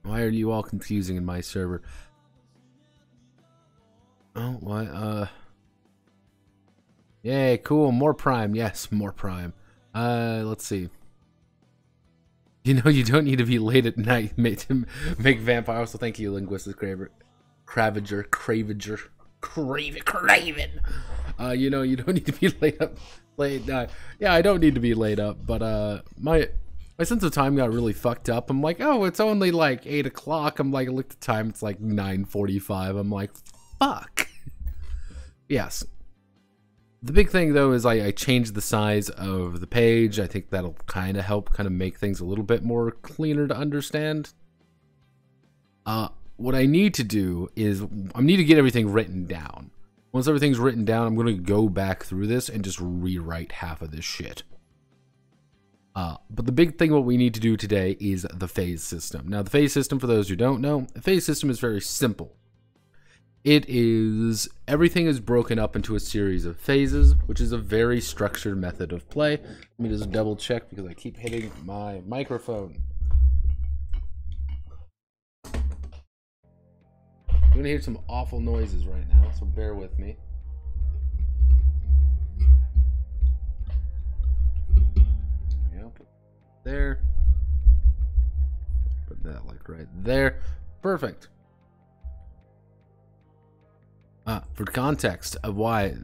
Why are you all confusing in my server? Oh, what? Yay, cool. More Prime. Yes, more Prime. Let's see. You know, you don't need to be late at night to make Vampire. Also, thank you, Linguistic Cravager. Craven. You know, you don't need to be late night. Yeah, I don't need to be laid up, but my sense of time got really fucked up. I'm like, oh, it's only like 8 o'clock. I'm like, I looked at the time, it's like 9:45. I'm like, fuck. Yes. The big thing, though, is I changed the size of the page. I think that'll kind of help make things a little bit more cleaner to understand. What I need to do is I need to get everything written down. Once everything's written down, I'm going to go back through this and just rewrite half of this shit. But the big thing what we need to do today is the phase system. Now, the phase system, for those who don't know, the phase system is very simple. Everything is broken up into a series of phases, which is a very structured method of play. Let me just double check because I keep hitting my microphone. You're gonna hear some awful noises right now, so bear with me. Yep, put there. Put that like right there. Perfect. For context of why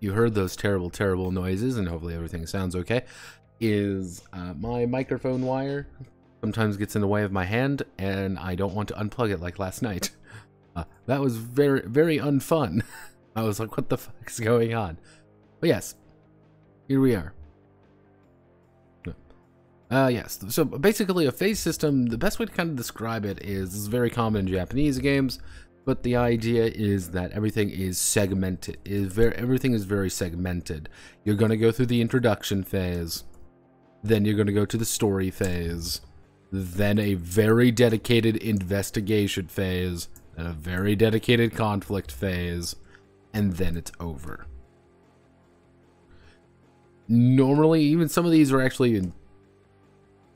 you heard those terrible noises, and hopefully everything sounds okay, is my microphone wire sometimes gets in the way of my hand, and I don't want to unplug it like last night. That was very unfun. I was like, what the fuck is going on? But yes, here we are. Yes, so basically a phase system, the best way to kind of describe it is, this is very common in Japanese games, but the idea is that everything is segmented. Everything is very segmented. You're going to go through the introduction phase, then you're going to go to the story phase, then a very dedicated investigation phase, then a very dedicated conflict phase, and then it's over. Normally, even some of these are actually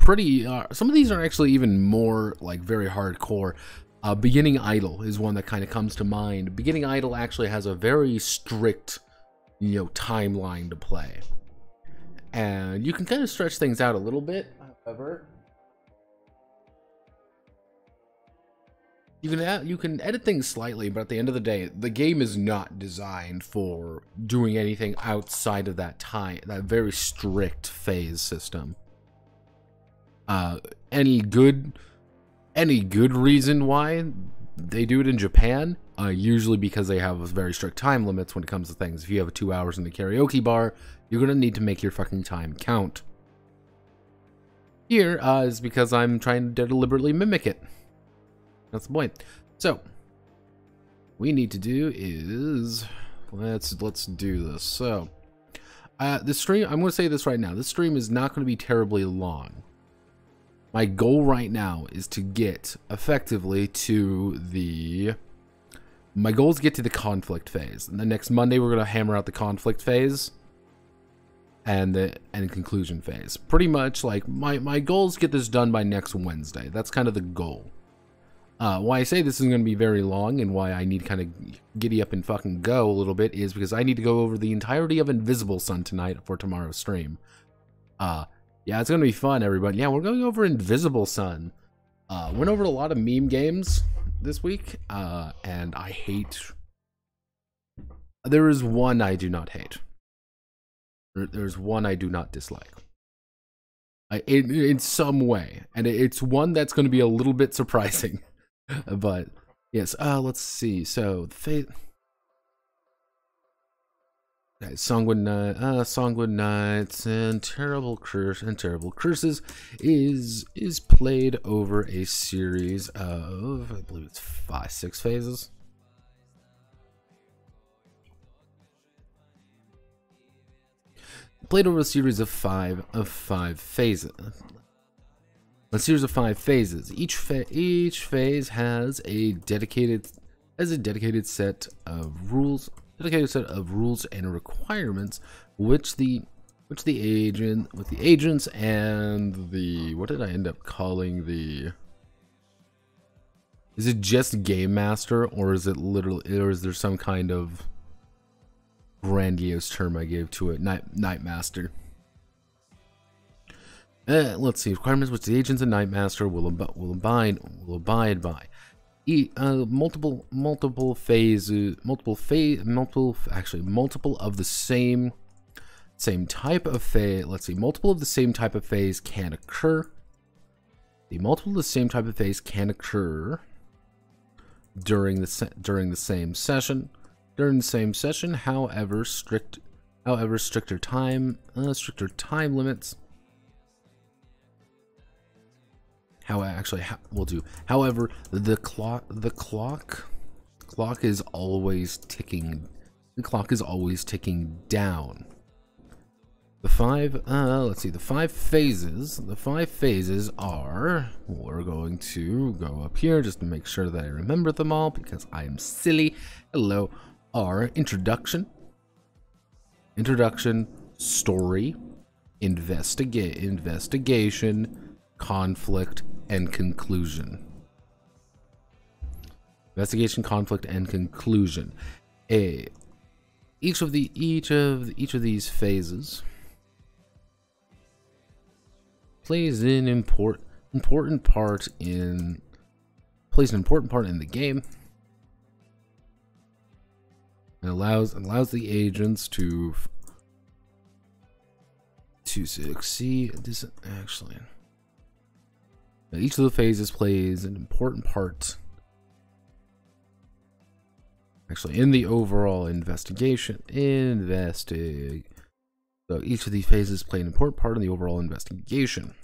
some of these are actually even more like very hardcore. Beginning Idol is one that kind of comes to mind. Beginning Idol actually has a very strict, timeline to play. And you can kind of stretch things out a little bit, however. You can edit things slightly, but at the end of the day, the game is not designed for doing anything outside of that very strict phase system. Any good reason why they do it in Japan? Usually because they have very strict time limits when it comes to things. If you have 2 hours in the karaoke bar, you're gonna need to make your fucking time count. Here is because I'm trying to deliberately mimic it. That's the point. So, what we need to do is let's do this. So, the stream. I'm gonna say this right now. This stream is not gonna be terribly long. My goal right now is to get effectively to my goal is to get to the conflict phase. And the next Monday we're going to hammer out the conflict phase and the conclusion phase. Pretty much like my goal is to get this done by next Wednesday. That's kind of the goal. Why I say this is going to be very long and why I need to kind of giddy up and fucking go a little bit is because I need to go over the entirety of Invisible Sun tonight for tomorrow's stream. Yeah, it's going to be fun, everybody. Yeah, we're going over Invisible Sun. Went over a lot of meme games this week, and I hate... There is one I do not hate. There's one I do not dislike. In some way. And it's one that's going to be a little bit surprising. But, yes, let's see. So, the Sanguine Nights and Terrible Curses is played over a series of, I believe it's 6 phases. Played over a series of five phases. A series of 5 phases. Each phase has a dedicated set of rules. Dedicated set of rules and requirements, which the agents and the, what did I end up calling the Is it just Game Master, or is it literally, or is there some kind of grandiose term I gave to it? Night Master. Let's see. Requirements which the agents and Night Master will abide by. Multiple of the same type of phase. Let's see. Multiple of the same type of phase can occur. The multiple of the same type of phase can occur during the same session. During the same session, however, stricter time limits. However, the clock is always ticking. The clock is always ticking down. The five phases. The 5 phases are. We're going to go up here just to make sure that I remember them all because I am silly. Hello. Are introduction, story, investigation, conflict, and conclusion. Investigation, conflict, and conclusion. Each of these phases plays an important part in the game. It allows the agents to succeed. This actually. Each of the phases plays an important part, actually, in the overall investigation. So each of these phases play an important part in the overall investigation.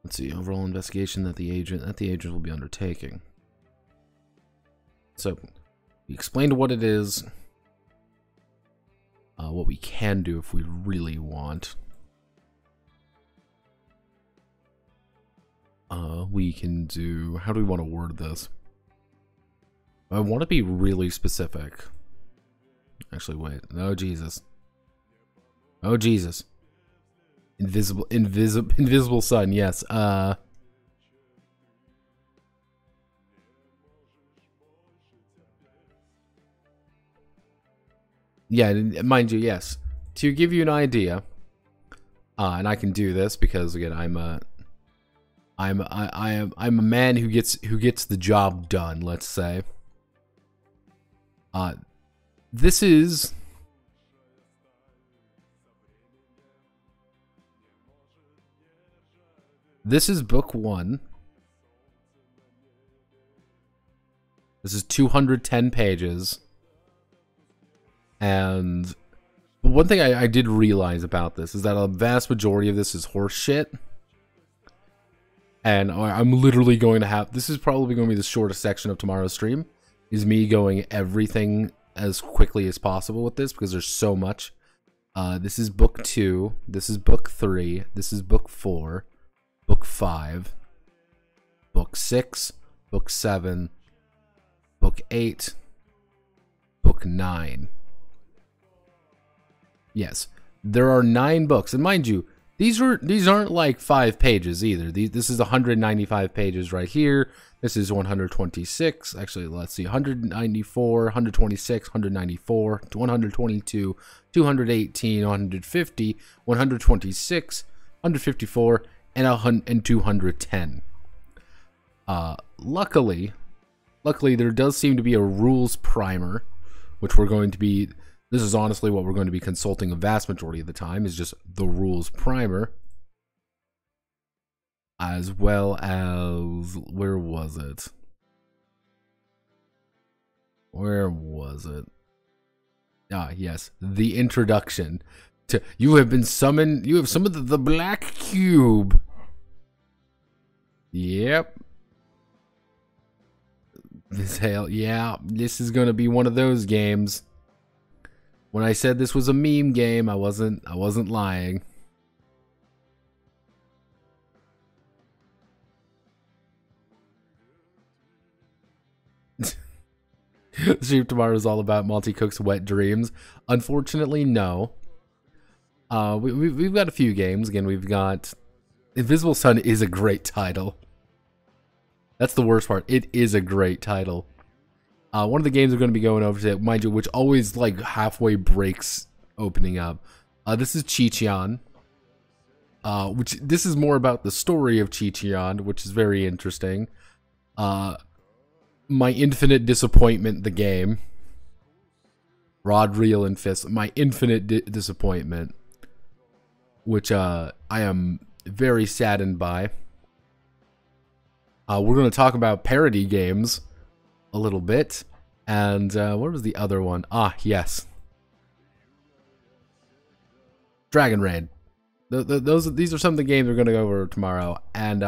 Let's see, overall investigation that the agent will be undertaking. So, we explained what it is, what we can do if we really want. We can do. How do we want to word this? I want to be really specific. Actually, wait. Oh Jesus. Oh Jesus. Invisible sun, yes. Yeah, mind you, yes. To give you an idea, and I can do this because again, I'm a man who gets the job done, let's say. This is book 1. This is 210 pages. And one thing I did realize about this is that a vast majority of this is horse shit. And I'm literally going to have... This is probably going to be the shortest section of tomorrow's stream. Is me going everything as quickly as possible with this because there's so much. This is book 2. This is book 3. This is book 4. Book 5, Book 6, Book 7, Book 8, Book 9. Yes, there are 9 books, and mind you, these aren't like 5 pages either. This is 195 pages right here. This is 126. Actually, let's see, 194, 126, 194, 122, 218, 150, 126, 154. And 210. Luckily, there does seem to be a rules primer, which we're going to be. This is honestly what we're going to be consulting a vast majority of the time. Is just the rules primer, as well as where was it? Ah, yes, the introduction. You have been summoned. You have summoned the Black Cube. Yep. This is gonna be one of those games. When I said this was a meme game, I wasn't lying. Stream tomorrow is all about Monty Cook's wet dreams. Unfortunately, no. We've got a few games. Again, we've got Invisible Sun is a great title. That's the worst part. It is a great title. One of the games we're going to be going over today, mind you, which always like halfway breaks opening up. This is Chichion. Which this is more about the story of Chichion, which is very interesting. My infinite disappointment, the game. Rod, Reel, and Fist. My infinite disappointment, which I am very saddened by. We're going to talk about parody games a little bit. And what was the other one? Ah, yes. Dragon Raid. These are some of the games we're going to go over tomorrow. And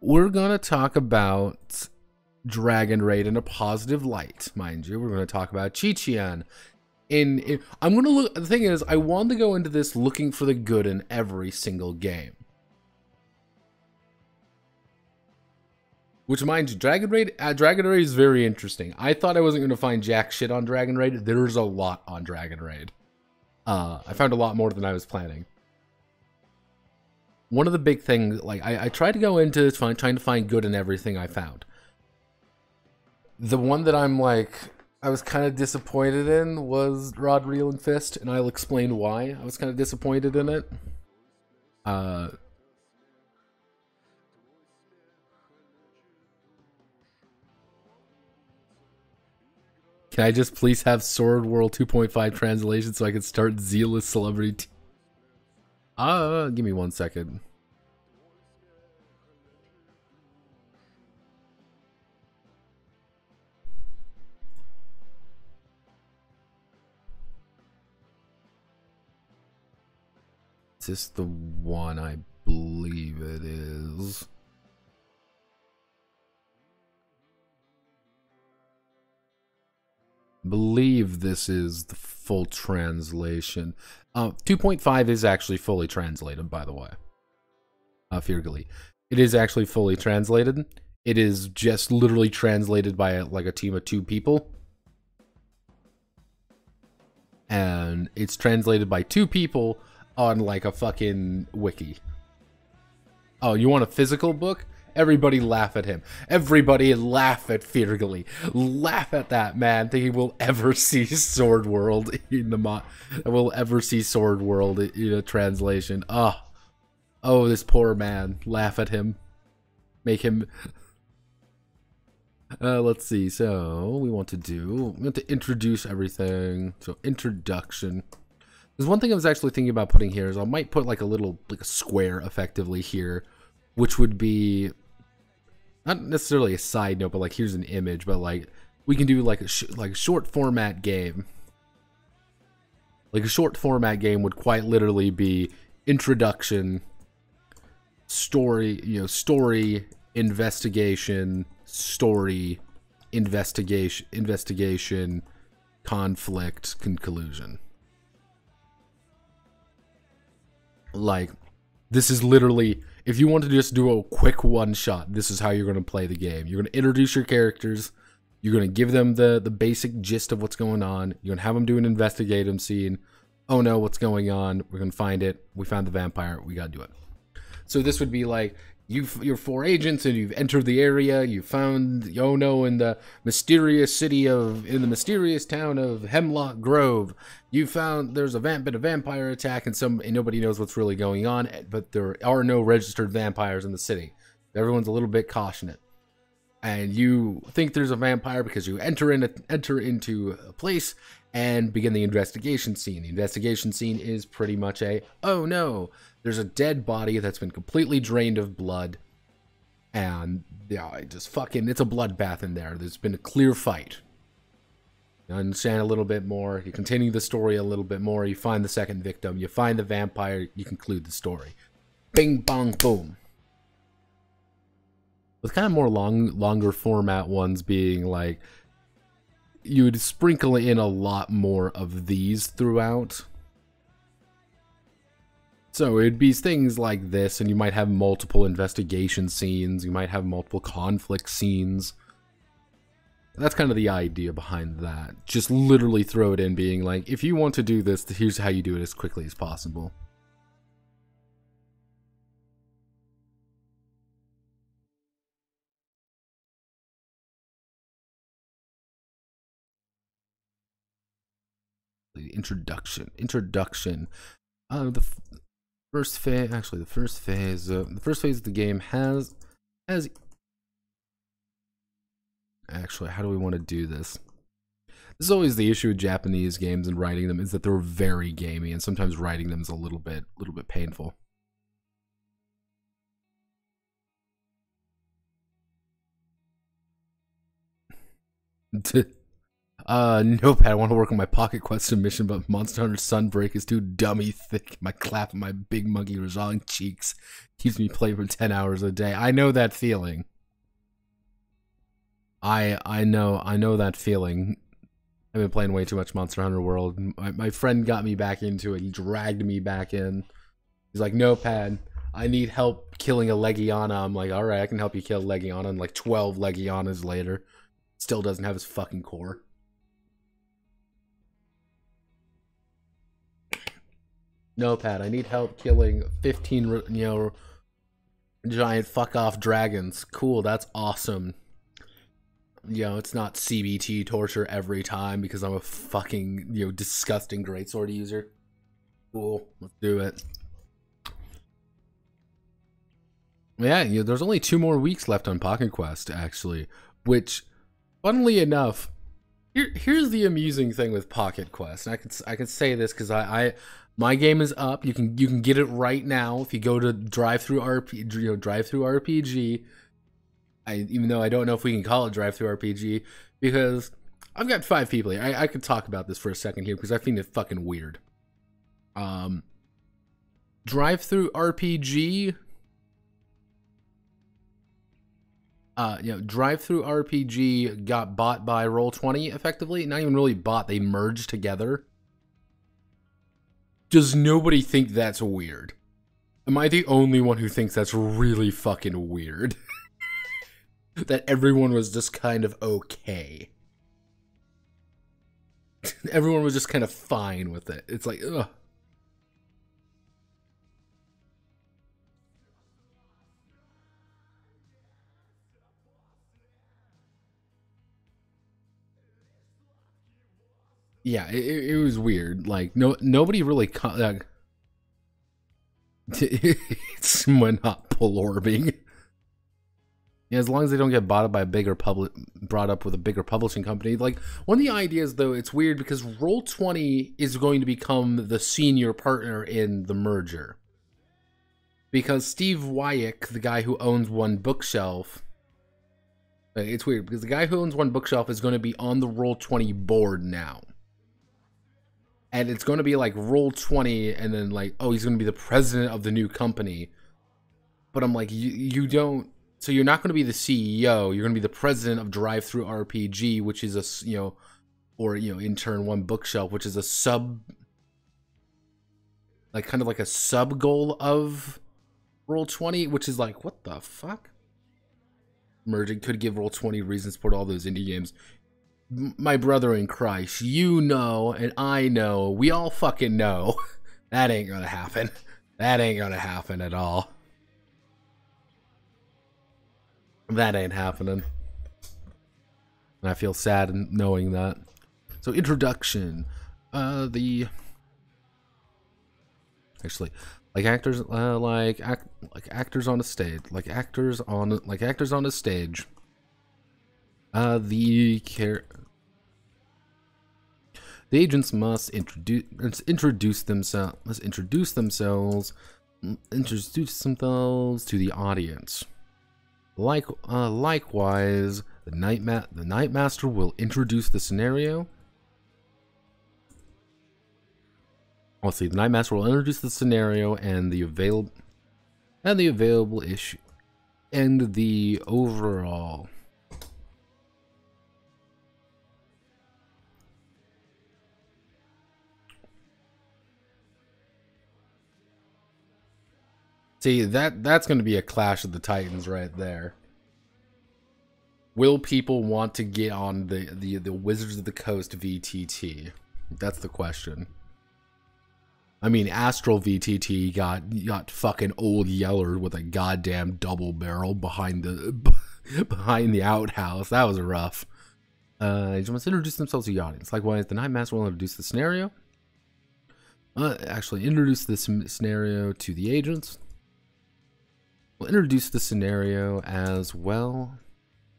we're going to talk about Dragon Raid in a positive light, mind you. We're going to talk about Chichion. I'm going to look... The thing is, I want to go into this looking for the good in every single game. Which, mind you, Dragon Raid is very interesting. I thought I wasn't going to find jack shit on Dragon Raid. There's a lot on Dragon Raid. I found a lot more than I was planning. One of the big things, like, I tried to go into trying to find good in everything I found. The one that I'm like, I was kind of disappointed in was Rod, Reel, and Fist, and I'll explain why I was kind of disappointed in it. Can I just please have Sword World 2.5 translation so I can start Zealous Celebrity? Give me 1 second. Is this the one? I believe it is. Believe this is the full translation. 2.5 is actually fully translated, by the way. Feargully. It is actually fully translated. It is just literally translated by like a team of 2 people. And it's translated by 2 people on like a fucking wiki. Oh, you want a physical book? Everybody laugh at him. Everybody laugh at Feargully. Laugh at that man thinking we'll ever see Sword World in the we'll ever see Sword World in a translation. Oh, this poor man. Laugh at him. Make him. Let's see. So we want to introduce everything. So introduction. There's one thing I was actually thinking about putting here is I might put like a square effectively here, which would be not necessarily a side note, but like here's an image, but like we can do like a short format game. Like a short format game would quite literally be introduction, story, story, investigation, story, investigation, conflict, conclusion. Like, this is literally, if you want to just do a quick one-shot, this is how you're going to play the game. You're going to introduce your characters. You're going to give them the basic gist of what's going on. You're going to have them do an investigative scene. Oh no, what's going on? We're going to find it. We found the vampire. We got to do it. So this would be like, you're 4 agents and you've entered the area. You found Ono in the mysterious town of Hemlock Grove. You found there's been a vampire attack and nobody knows what's really going on, but there are no registered vampires in the city. Everyone's a little bit cautious. And you think there's a vampire because you enter into a place and begin the investigation scene. The investigation scene is pretty much oh no, there's a dead body that's been completely drained of blood. And yeah, it's a bloodbath in there. There's been a clear fight. You understand a little bit more. You continue the story a little bit more. You find the second victim. You find the vampire. You conclude the story. Bing, bong, boom. With kind of more longer format ones being like, you would sprinkle in a lot more of these throughout. So it'd be things like this, and you might have multiple investigation scenes. You might have multiple conflict scenes. That's kind of the idea behind that. Just literally throw it in being like, if you want to do this, here's how you do it as quickly as possible. The introduction. The first phase, actually, the first phase of the game has. Actually, how do we want to do this? This is always the issue with Japanese games and writing them, is that they're very gamey, and sometimes writing them is a little bit painful. Nope, I want to work on my Pocket Quest submission, but Monster Hunter Sunbreak is too dummy thick. My clap and my big monkey Rajang cheeks keeps me playing for 10 hours a day. I know that feeling. I know that feeling. I've been playing way too much Monster Hunter World. My friend got me back into it. He dragged me back in. He's like, Notepad, I need help killing a Legiana. I'm like, alright, I can help you kill Legiana. And like 12 Legianas later, still doesn't have his fucking core. Notepad, I need help killing 15, giant fuck-off dragons. Cool, that's awesome. It's not CBT torture every time because I'm a fucking, disgusting greatsword user. Cool, let's do it. Yeah, there's only 2 more weeks left on Pocket Quest, actually. Which, funnily enough, here's the amusing thing with Pocket Quest. And I can say this because my game is up. You can get it right now if you go to drive-through RPG. Even though I don't know if we can call it drive-through RPG, because I've got 5 people here. I could talk about this for a second here because I think it's fucking weird. Drive-through RPG. Drive-through RPG got bought by Roll20 effectively. Not even really bought; they merged together. Does nobody think that's weird? Am I the only one who thinks that's really fucking weird? That everyone was just kind of okay. Everyone was just kind of fine with it. It's like, ugh. Yeah, it was weird. Like, nobody really... it's monopoly. Yeah, as long as they don't get bought up by brought up with a bigger publishing company. Like, one of the ideas, though, it's weird because Roll20 is going to become the senior partner in the merger. Because Steve Wyack, the guy who owns One Bookshelf... It's weird, because the guy who owns One Bookshelf is going to be on the Roll20 board now. And it's going to be like Roll20, and then like, oh, he's going to be the president of the new company. But I'm like, you don't... So you're not going to be the CEO. You're going to be the president of Drive-Through RPG, which is a, in turn One Bookshelf, which is a kind of like a sub goal of Roll20, which is like, what the fuck? Merging could give Roll20 reasons to support all those indie games. My brother in Christ, you know, and I know, we all fucking know, that ain't gonna happen. That ain't gonna happen at all. That ain't happening. And I feel sad in knowing that. So, introduction. Actually, like actors, actors on a stage, like actors on a stage. The agents must introduce themselves to the audience. Likewise, the Night Master will introduce the scenario. Let's see. The Night Master will introduce the scenario and the available issue and the overall. See, that's going to be a Clash of the Titans right there. Will people want to get on the Wizards of the Coast VTT? That's the question. I mean, Astral VTT got fucking Old Yeller with a goddamn double barrel behind the outhouse. That was rough. Agents must introduce themselves to the audience. Likewise, the Night Master will introduce the scenario. Actually, introduce this scenario to the agents. We'll introduce the scenario as well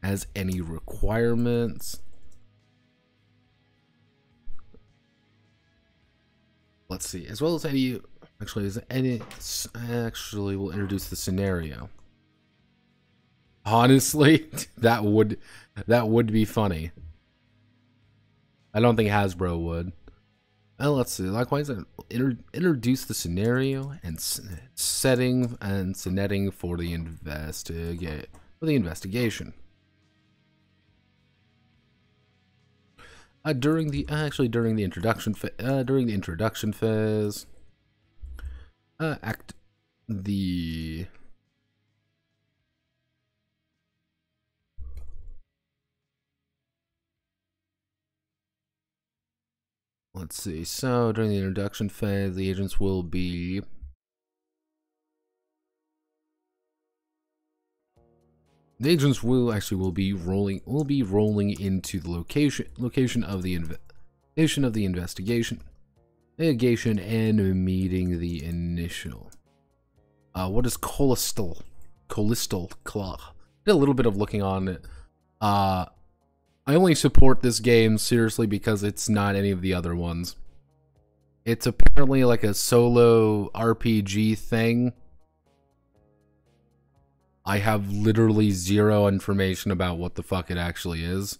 as any requirements. Let's see, as well as any, actually, we'll introduce the scenario. Honestly, that would be funny. I don't think Hasbro would. Let's see. Likewise, introduce the scenario and setting and setting for the investigation. During the introduction phase, let's see. So during the introduction phase, the agents will be will be rolling into the location of the investigation and meeting the initial. What is Collistal Claw? Did a little bit of looking on it. I only support this game seriously because it's not any of the other ones. It's apparently like a solo RPG thing. I have literally zero information about what the fuck it actually is.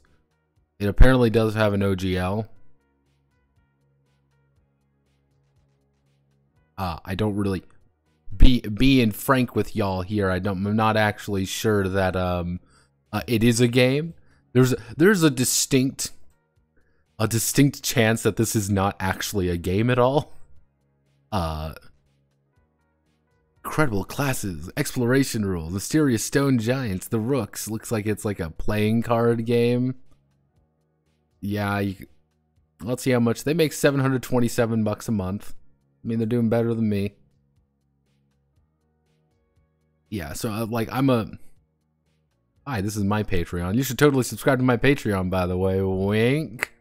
It apparently does have an OGL. I don't really being frank with y'all here. I'm not actually sure that it is a game. There's a distinct chance that this is not actually a game at all. Incredible classes, exploration rules, mysterious stone giants, the rooks. Looks like it's like a playing card game. Yeah, let's see how much they make. $727 a month. I mean, they're doing better than me. Yeah, so hi, this is my Patreon. You should totally subscribe to my Patreon, by the way. Wink.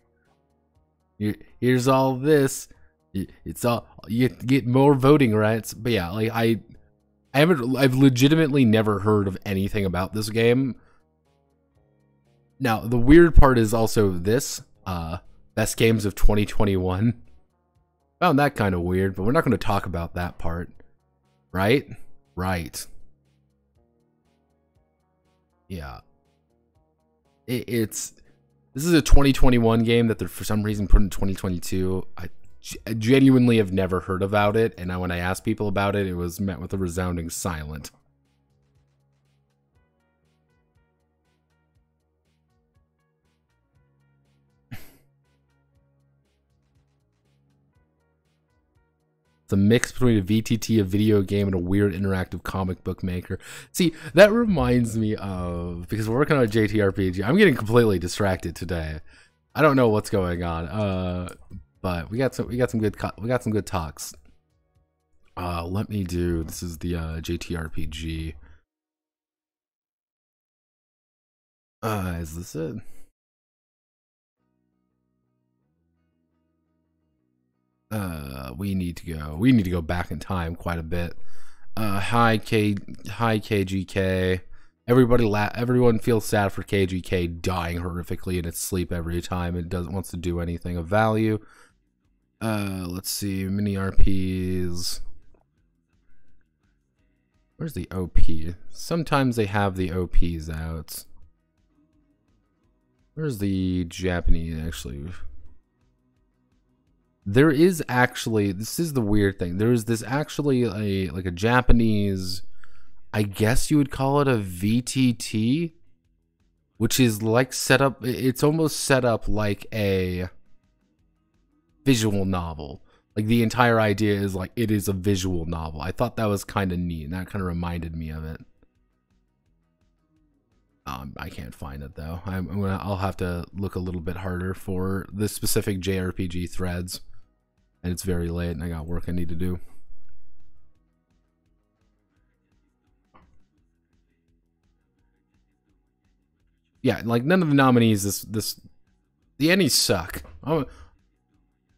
Here's all this. It's all, you get more voting rights. But yeah, like I've legitimately never heard of anything about this game. Now, the weird part is also this, best games of 2021. Found that kind of weird, but we're not going to talk about that part. Right? Right. Yeah. This is a 2021 game that they're for some reason put in 2022. I genuinely have never heard about it, and when I asked people about it, it was met with a resounding silence. It's a mix between a VTT, a video game, and a weird interactive comic book maker. See, that reminds me of, because we're working on a JTRPG. I'm getting completely distracted today. I don't know what's going on. But we got some good talks. Let me do, this is the JTRPG. Is this it? We need to go back in time quite a bit. Hi KGK. Everyone feels sad for KGK dying horrifically in its sleep every time it wants to do anything of value. Let's see, mini RPs. Where's the OP? Sometimes they have the OPs out. Where's the Japanese, actually? There is actually, this is the weird thing. There is this actually like a Japanese, I guess you would call it a VTT, which is like set up, it's almost set up like a visual novel. Like the entire idea is like it is a visual novel. I thought that was kind of neat, and that kind of reminded me of it. I can't find it though. I'll have to look a little bit harder for the specific JRPG threads, and it's very late, and I got work I need to do. Yeah, like none of the nominees. The Ennies suck.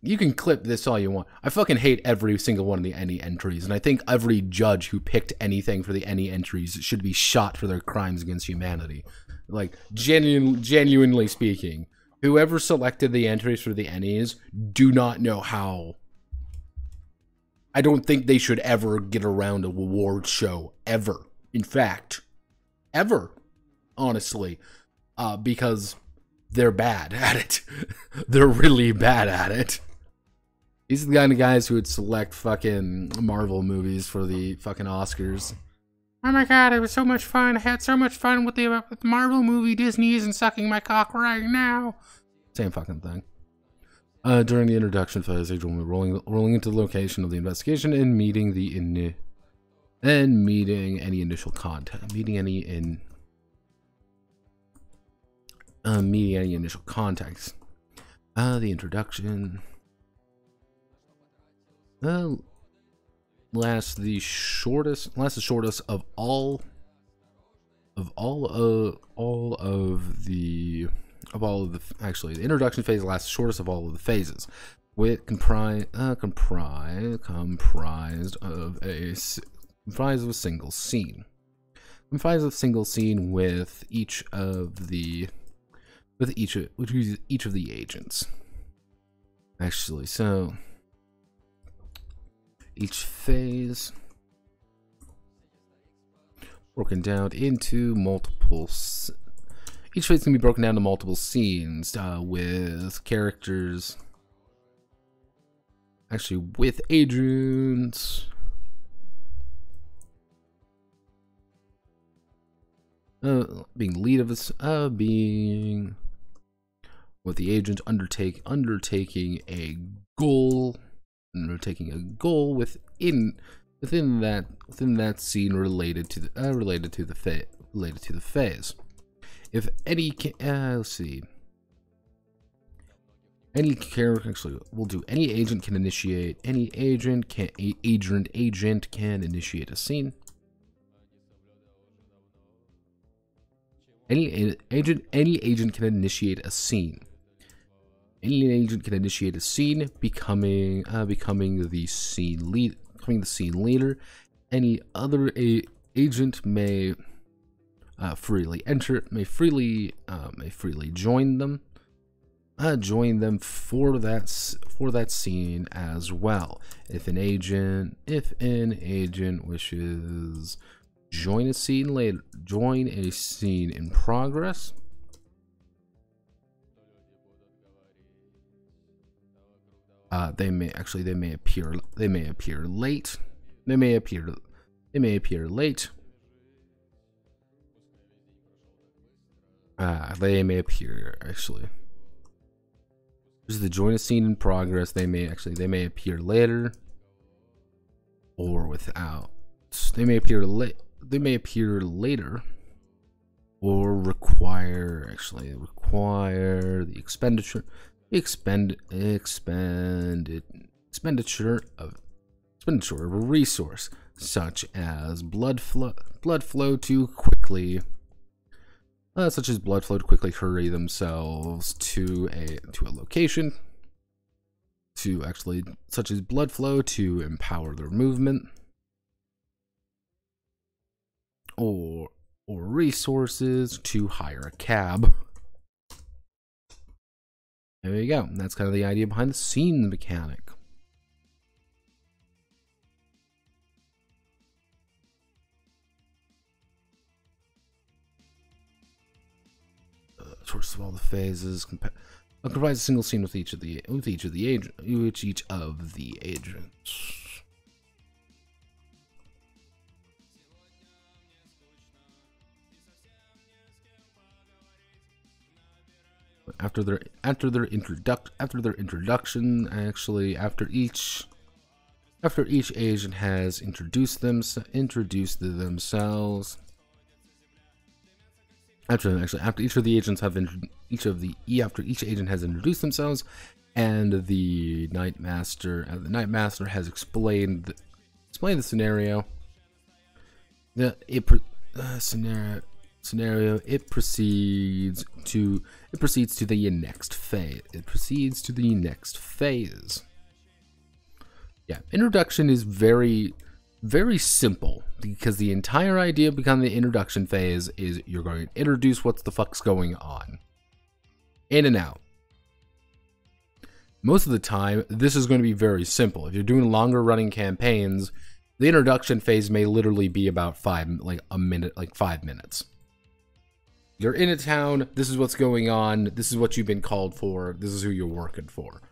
You can clip this all you want. I fucking hate every single one of the Ennie entries, and I think every judge who picked anything for the Ennie entries should be shot for their crimes against humanity. Like, genuinely speaking, whoever selected the entries for the Ennies do not know how. I don't think they should ever get around a award show, ever. In fact, ever, honestly, because they're bad at it. They're really bad at it. These are the kind of guys who would select fucking Marvel movies for the fucking Oscars. Oh my god, it was so much fun. I had so much fun with the Marvel movie. Disney isn't sucking my cock right now. Same fucking thing. During the introduction phase, Adrian will be rolling into the location of the investigation and meeting any initial contact. Meeting any initial contacts. The introduction. Lasts the shortest of all of the actually the introduction phase lasts the shortest of all of the phases, with comprised of a single scene. Comprised of single scene with each of the agents. Actually, so each phase broken down into multiple. Each phase can be broken down to multiple scenes with characters. Actually, with agents. Being lead of this, being with the agent undertaking a goal within that scene related to the phase. If any let's see. Any character, actually, we'll do any agent can initiate. Any agent can initiate a scene. Any agent can initiate a scene. Any agent can initiate a scene, becoming the scene leader. Any other agent may freely join them. For that scene as well. If an agent wishes join a scene in progress. They may appear late. They may appear late. They may appear actually. This is the join a scene in progress. They may appear later or without. They may appear late. They may appear later or require the expenditure of a resource, such as blood flow to quickly hurry themselves to a location, such as blood flow to empower their movement, or resources to hire a cab. There you go. That's kind of the idea behind the scene mechanic. Source of all the phases comprise a single scene with each of the agents. After their introduction, actually, after each agent has introduced themselves, After each of the agents have after each agent has introduced themselves, and the Night Master has explained the scenario. It proceeds to the next phase. Yeah, introduction is very, very simple, because the entire idea behind the introduction phase is you're going to introduce what the fuck's going on. In and out. Most of the time, this is going to be very simple. If you're doing longer running campaigns, the introduction phase may literally be about 5 minutes. You're in a town, this is what's going on, this is what you've been called for, this is who you're working for.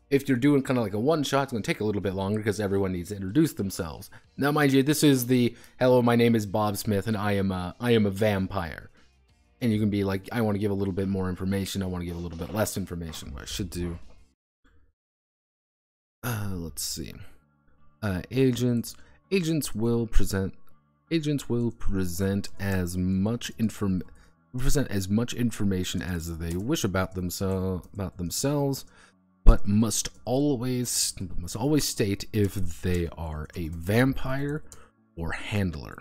If you're doing kind of like a one-shot, it's going to take a little bit longer because everyone needs to introduce themselves. Now, mind you, this is the, hello, my name is Bob Smith, and I am a vampire. And you can be like, I want to give a little bit more information, I want to give a little bit less information. What I should do. Let's see. Agents will present as much information as they wish about themselves, but must always state if they are a vampire or handler.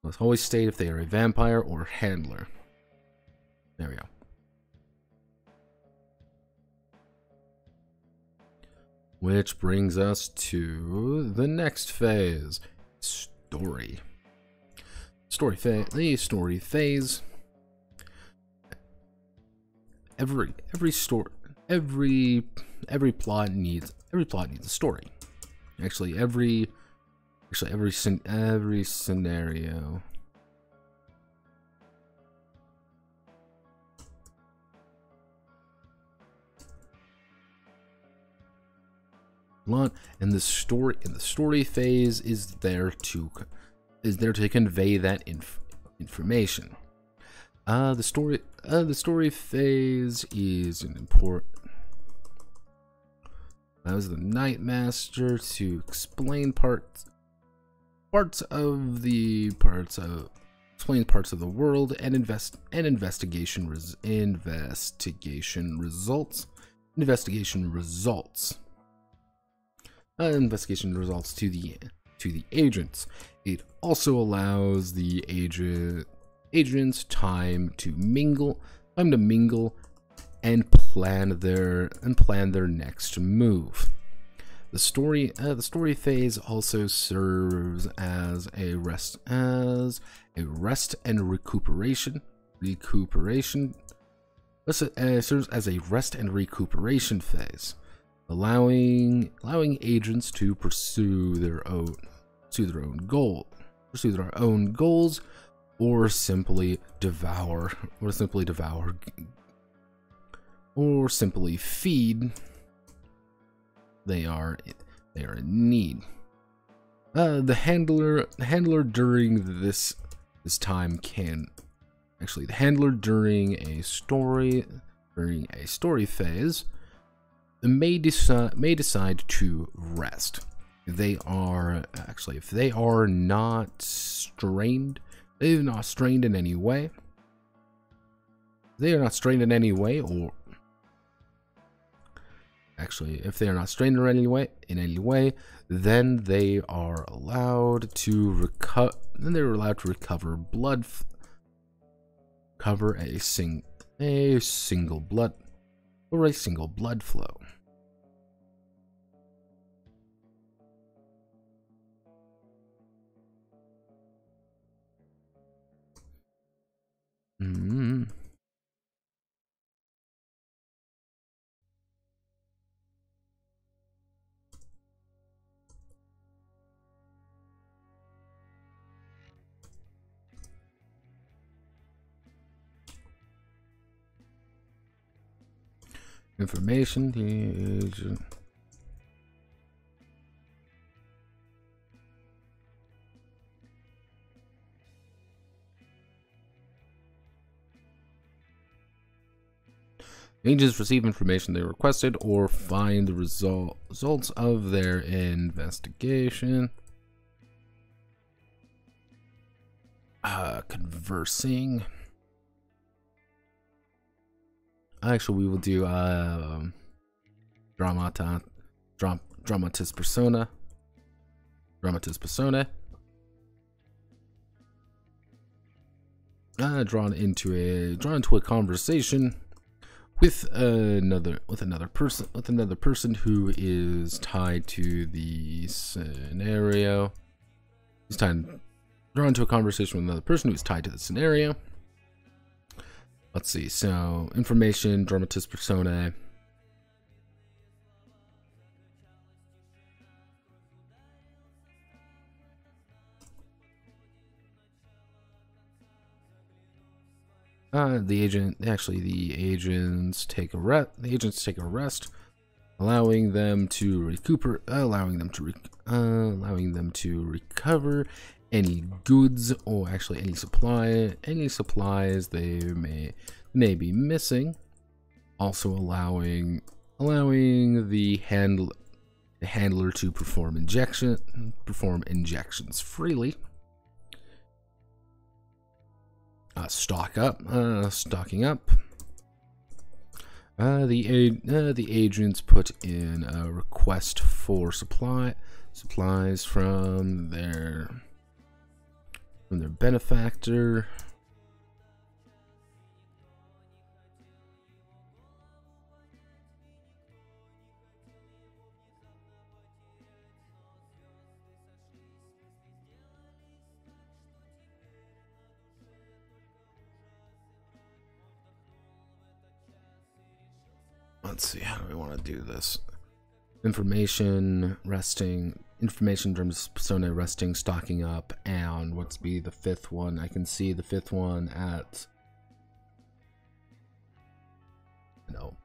Must always state if they are a vampire or handler. There we go. Which brings us to the next phase, story. The story phase. Every plot needs a story. Actually, every scenario. And the story phase is there to convey that information. The story phase is an important. That was the Night Master to explain parts of the world and investigation results to the agents. It also allows the agents time to mingle and plan their next move. The story phase also serves as a rest and recuperation. Serves as a rest and recuperation phase, allowing agents to pursue their own goals, or simply feed they are in need. The handler during this time can actually during a story phase may decide to rest. If they are not strained, they're not strained in any way. Or actually, if they are not strained in any way, then they are allowed to recover. Then they're allowed to recover blood. Cover a single blood flow. Information, the agent. Agents receive information they requested or find the results of their investigation. conversing. Actually, we will do dramatis persona. Dramatis persona. Drawn into a conversation with another person who is tied to the scenario. Drawn to a conversation with another person who's tied to the scenario. Let's see. So information, dramatis personae. The agents take a rest, allowing them to recover any goods, or actually any supplies they may be missing. Also allowing the handler to perform injections freely. Stocking up. The agents put in a request for supplies from their benefactor. Let's see, how do we want to do this? Information, dramatis personae, resting, stocking up, and what's be the fifth one? I can see the fifth one at... No.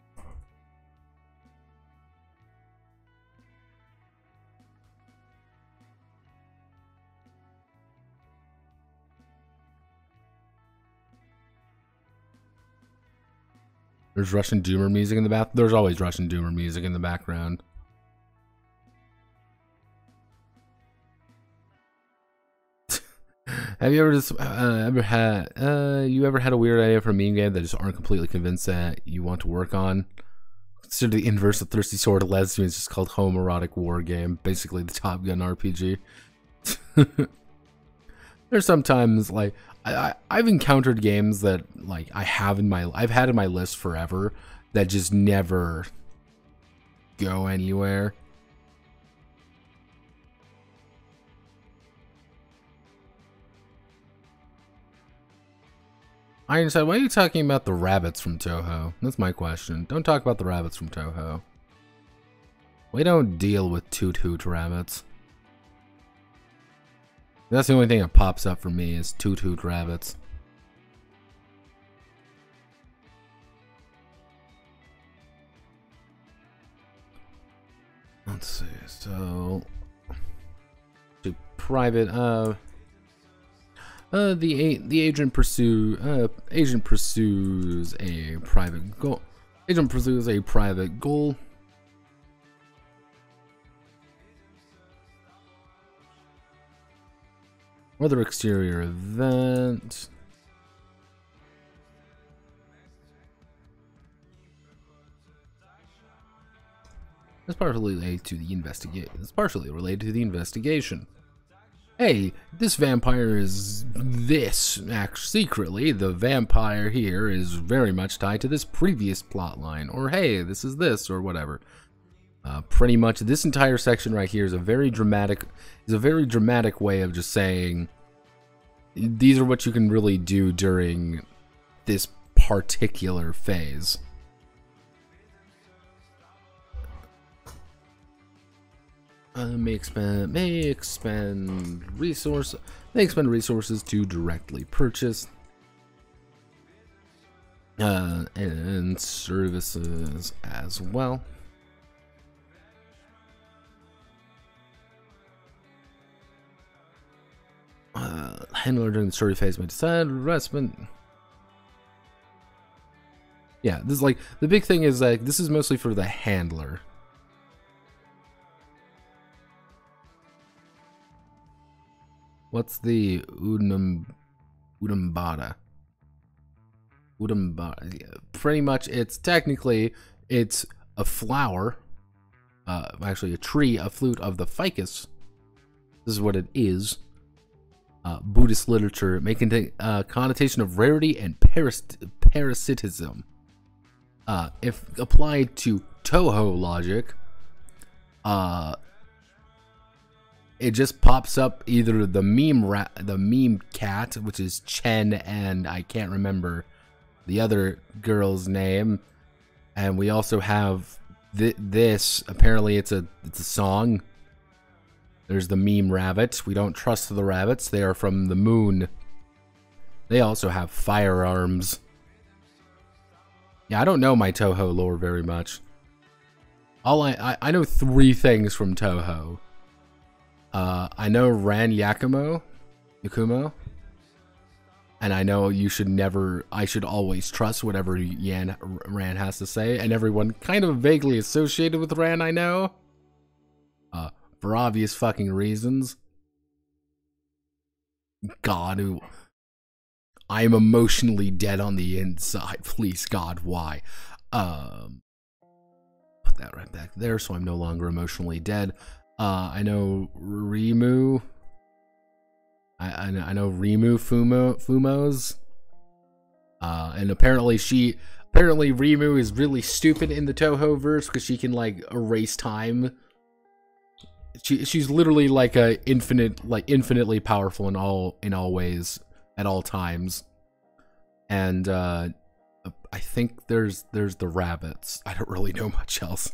There's Russian Doomer music in the back. There's always Russian Doomer music in the background. Have you ever had a weird idea for a meme game that just aren't completely convinced that you want to work on? Consider the inverse of Thirsty Sword Lesbians, just called Homoerotic War Game, basically the Top Gun RPG. There's sometimes like I've encountered games that like I've had in my list forever that just never go anywhere. Ironside, why are you talking about the rabbits from Toho? That's my question. Don't talk about the rabbits from Toho. We don't deal with Toot Hoot rabbits. That's the only thing that pops up for me is Toot Hoot rabbits. Let's see. So, to private. The agent pursues a private goal. Agent pursues a private goal. Other exterior event. It's partially related to the investigation. Hey, this vampire is this. Secretly, the vampire here is very much tied to this previous plot line. Or hey, this is this, or whatever. Pretty much, this entire section right here is a very dramatic way of just saying these are what you can really do during this particular phase. May expend resources to directly purchase and services as well. Handler during the story phase may decide investment. Yeah, this is like the big thing is like this is mostly for the handler. What's the Udambara. Udambara. Yeah, pretty much, it's a flower. Actually, a tree, a flute of the ficus. This is what it is. Buddhist literature may contain a connotation of rarity and parasitism. If applied to Toho logic, it just pops up either the meme cat, which is Chen, and I can't remember the other girl's name, and we also have this. Apparently, it's a song. There's the meme rabbit. We don't trust the rabbits. They are from the moon. They also have firearms. Yeah, I don't know my Toho lore very much. I know 3 things from Toho. I know Ran Yakumo, and I know I should always trust whatever Ran has to say, and everyone kind of vaguely associated with Ran, I know. For obvious fucking reasons. God, I'm emotionally dead on the inside. Please, God, why? Put that right back there so I'm no longer emotionally dead. I know Rimu. I know Rimu Fumos. And apparently Rimu is really stupid in the Toho verse because she can like erase time. She's literally like infinitely powerful in all ways at all times. And I think there's the rabbits. I don't really know much else.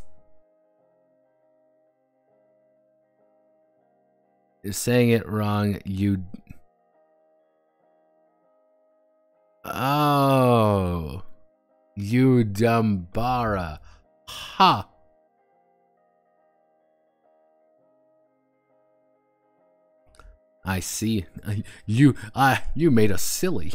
Is saying it wrong, you... Oh. Udambara. Ha. I see. You made us silly.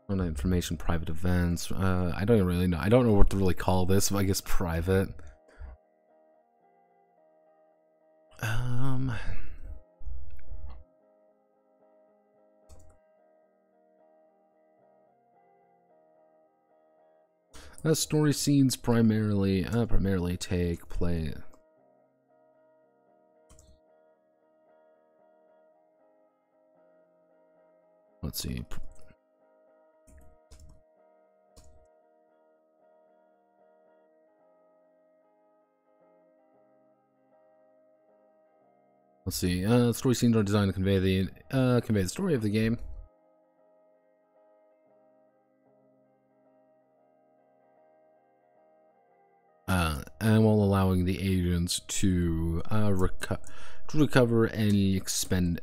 On information, private events. I don't really know. I don't know what to really call this, but I guess private. Story scenes primarily take place. Let's see. Story scenes are designed to convey the story of the game. And while allowing the agents to recover any expended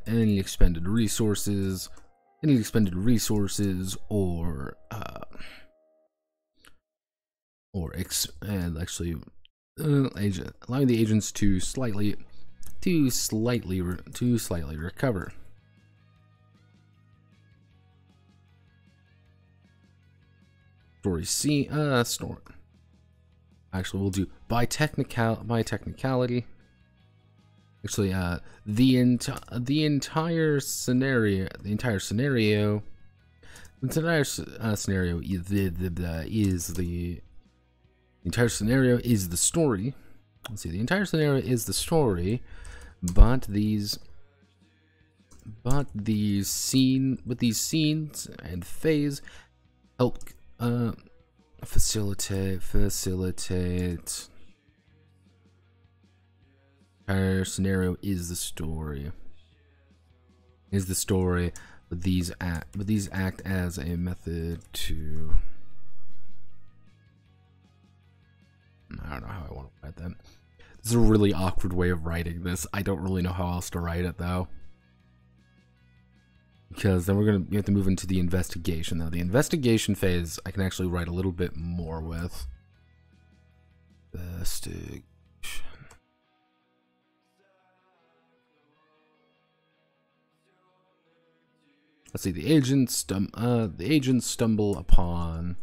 resources, or allowing the agents to slightly recover. Story. Actually, we'll do by technicality. Actually, the entire scenario is the story. Let's see, the entire scenario is the story, but these scenes and phase help facilitate. Entire scenario is the story. But these act as a method to. I don't know how I want to write that. This is a really awkward way of writing this. I don't really know how else to write it though. Because then we have to move into the investigation. Now the investigation phase I can actually write a little bit more with. Investigation. Let's see. The agents stumble upon.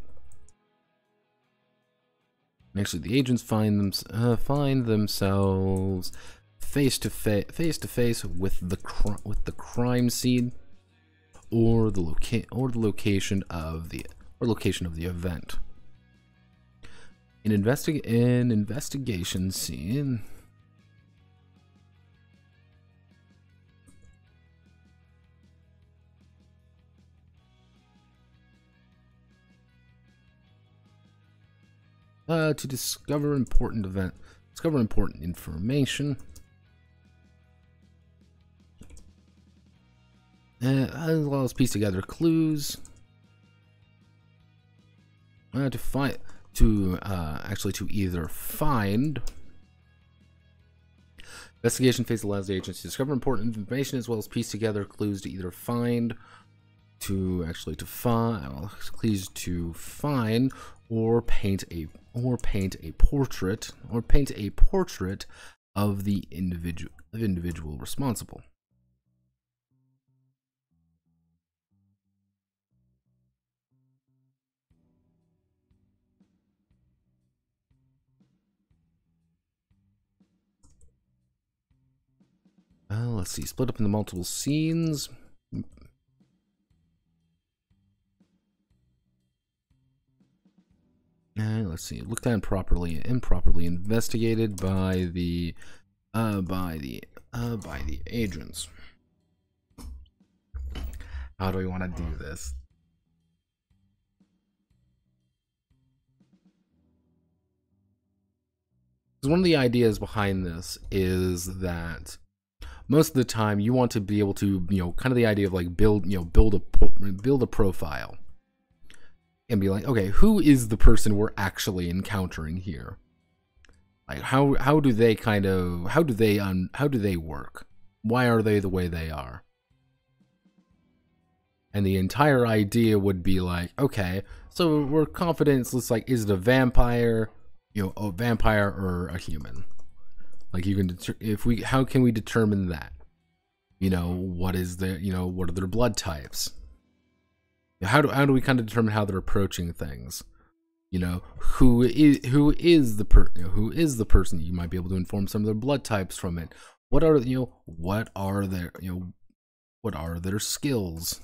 Actually, the agents find themselves face to face with the crime scene or the location of the event. An investigation scene. To discover important information. As well as piece together clues. To either find. Investigation phase allows the agents to discover important information as well as piece together clues to either find, or paint a portrait of the individual responsible. Let's see, split up into multiple scenes. Let's see, looked at improperly investigated by the agents. How do we want to do this? One of the ideas behind this is that most of the time you want to be able to, kind of the idea of like build a profile and be like, okay, who is the person we're actually encountering here? Like how do they work? Why are they the way they are? And the entire idea would be like, okay, so we're confident it's like, is it a vampire, a vampire or a human? Like you can how can we determine that? What are their blood types? How do we kind of determine how they're approaching things? Who is the person? You might be able to inform some of their blood types from it. What are their skills?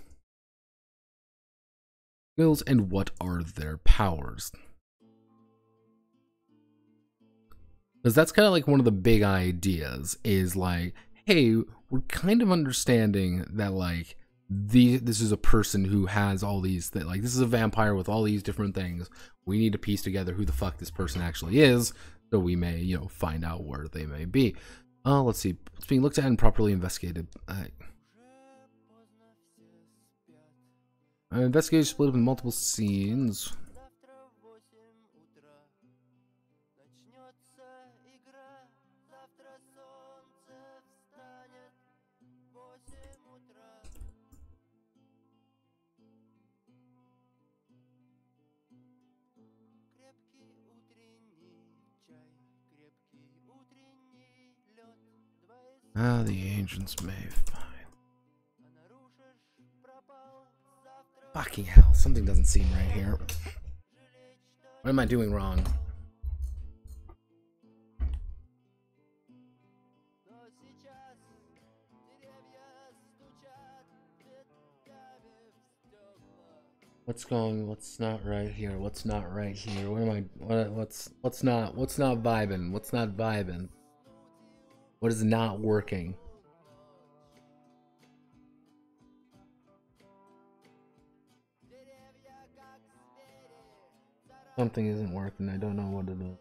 And what are their powers? Because that's kind of like one of the big ideas is like, hey, we're kind of understanding that like this is a person who has all these things. Like this is a vampire with all these different things. We need to piece together who the fuck this person actually is, so we may find out where they may be. Let's see. It's being looked at and properly investigated. Investigation split up in multiple scenes. The agents may find. Fucking hell, something doesn't seem right here. What am I doing wrong? What's not right here? What's not right here? What's not vibing? What's not vibing? What is not working? Something isn't working. I don't know what it is.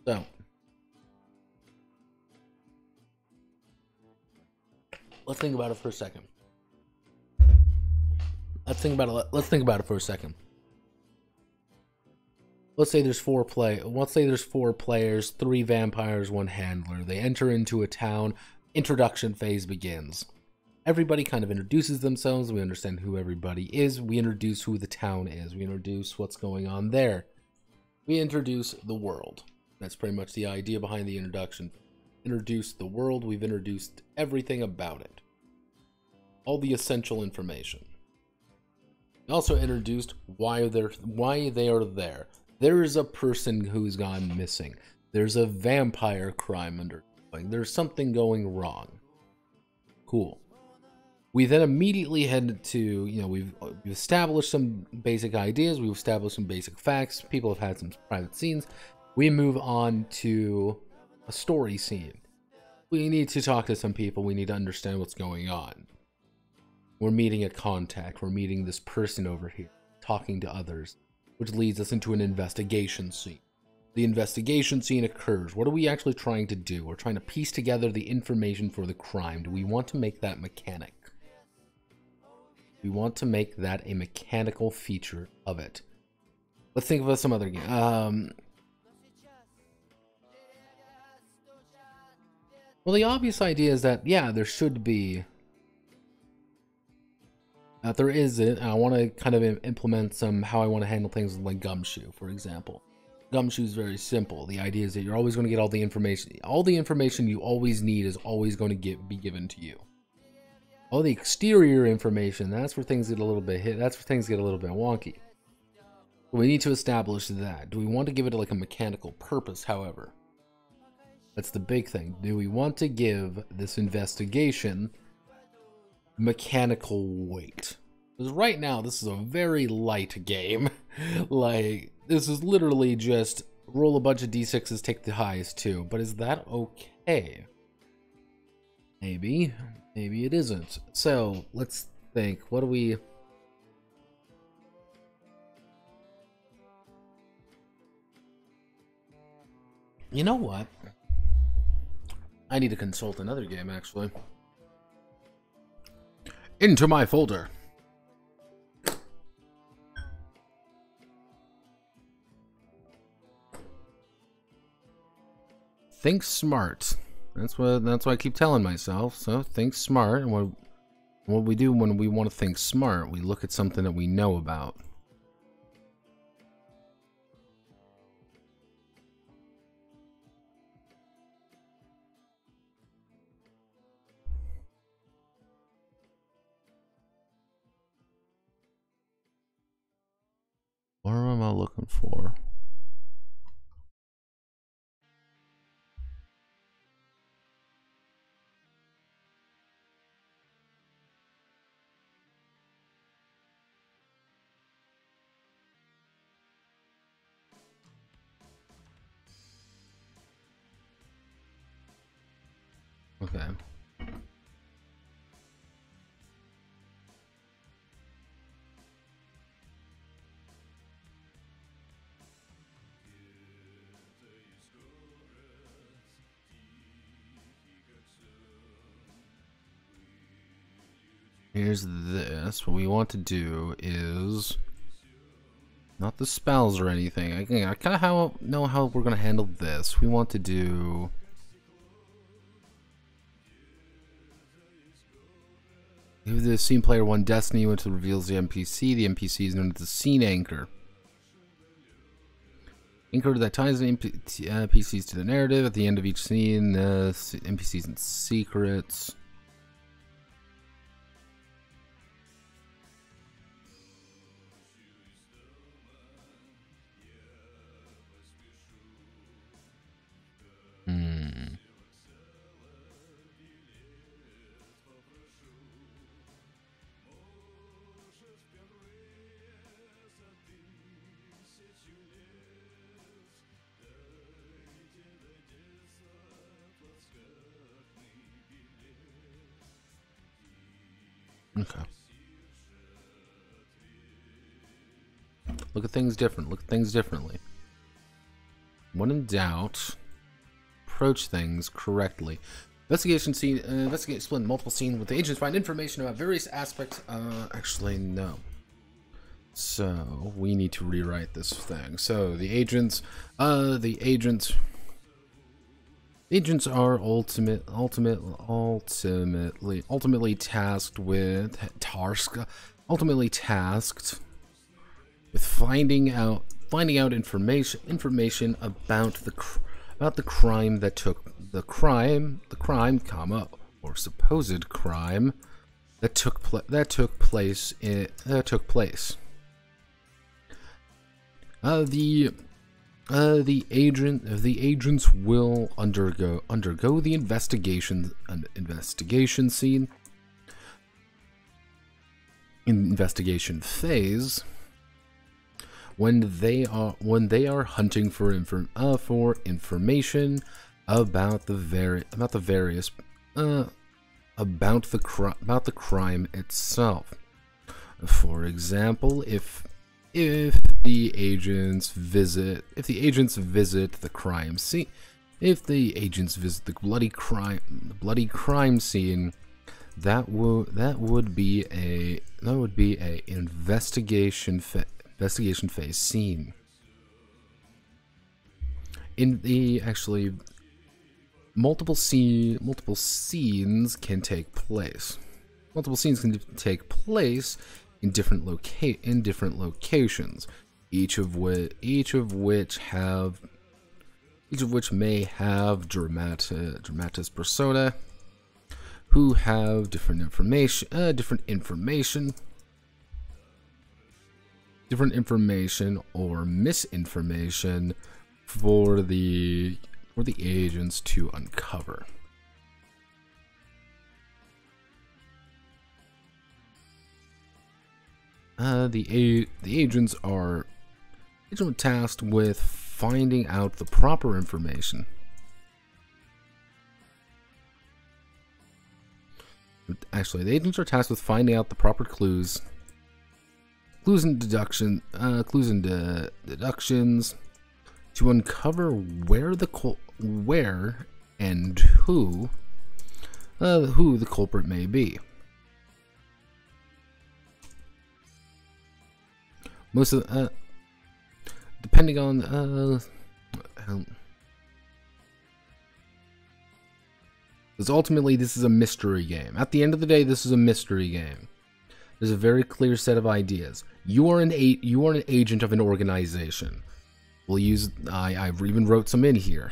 So, let's think about it for a second. Let's think about it for a second. Let's say there's four players, 3 vampires, 1 handler. They enter into a town. Introduction phase begins. Everybody kind of introduces themselves. We understand who everybody is. We introduce who the town is. We introduce what's going on there. We introduce the world. That's pretty much the idea behind the introduction. Introduce the world. We've introduced everything about it. all the essential information. We also introduced why they are there. There is a person who's gone missing. There's a vampire crime undergoing. There's something going wrong. Cool. We then immediately head to, we've established some basic ideas. We've established some basic facts. People have had some private scenes. We move on to a story scene. We need to talk to some people. We need to understand what's going on. We're meeting a contact. We're meeting this person over here, talking to others, which leads us into an investigation scene. The investigation scene occurs. What are we actually trying to do? We're trying to piece together the information for the crime. Do we want to make that mechanic? We want to make that a mechanical feature of it. Let's think of some other game. Well, the obvious idea is that, yeah, there should be... there is it. I want to kind of implement how I want to handle things like Gumshoe, for example. Gumshoe is very simple. The idea is that you're always going to get all the information. All the information you always need is always going to be given to you. All the exterior information, that's where things get a little bit that's where things get a little bit wonky. We need to establish that. Do we want to give it like a mechanical purpose, however? That's the big thing. Do we want to give this investigation mechanical weight? Because right now, this is a very light game. Like, this is literally just roll a bunch of d6s, take the highest two. But is that okay? Maybe. Maybe it isn't. So, let's think. What do we... You know what? I need to consult another game, actually. Into my folder. Think smart. That's what I keep telling myself. So think smart. And what we do when we want to think smart, we look at something that we know about. What am I looking for? Okay. Here's this. What we want to do is not the spells or anything. I kind of know how we're going to handle this. We want to do... Give the scene player one destiny, which reveals the NPC. The NPC is known as the scene anchor. Anchor that ties the NPCs to the narrative. At the end of each scene, NPCs and secrets. Okay. Look at things different. Look at things differently. When in doubt, approach things correctly. Investigation scene. Investigate split in multiple scenes with the agents find information about various aspects. Actually, no. So we need to rewrite this thing. So the agents are ultimately tasked with finding out information about the crime that took the crime, or supposed crime, that took place. The agents will undergo the investigation phase when they are hunting for information about the crime itself. For example, if the agents visit the crime scene, if the agents visit the bloody crime scene, that would be a investigation phase scene. In the multiple scenes can take place. In different locations, each of which may have dramatis persona, who have different information or misinformation for the agents to uncover. The agents are tasked with finding out the proper information. Actually, the agents are tasked with finding out the proper clues and deductions to uncover where and who the culprit may be. Most of depending on because ultimately this is a mystery game. At the end of the day, this is a mystery game. There's a very clear set of ideas. You are an agent of an organization. We'll use I even wrote some in here.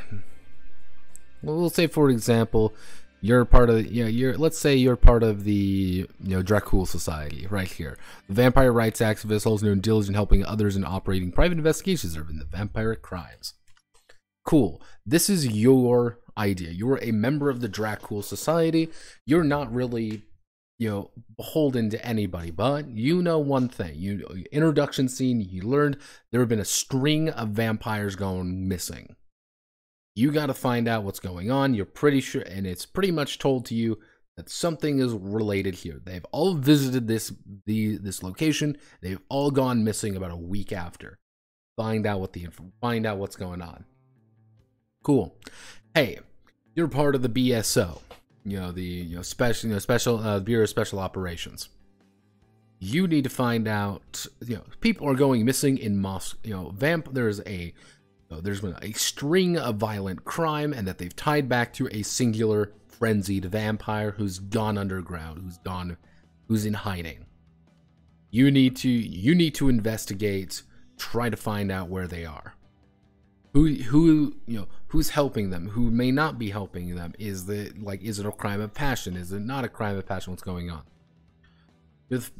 We'll say, for example, you're part of let's say you're part of the Dracul Society right here. The vampire rights activist also known diligent helping others in operating private investigations of the vampiric crimes. Cool. This is your idea. You're a member of the Dracul Society. You're not really beholden to anybody, but you know one thing. Introduction scene, you learned there have been a string of vampires going missing. You got to find out what's going on. You're pretty sure, and it's pretty much told to you that something is related here. They've all visited this location. They've all gone missing about a week after. Find out what's going on. Cool. Hey, you're part of the BSO. Special Bureau of Special Operations. You need to find out. People are going missing in Moscow. There's been a string of violent crime, and that they've tied back to a singular frenzied vampire who's gone underground, who's in hiding. You need to investigate, try to find out where they are. Who's helping them? Who may not be helping them? Is it a crime of passion? Is it not a crime of passion? What's going on?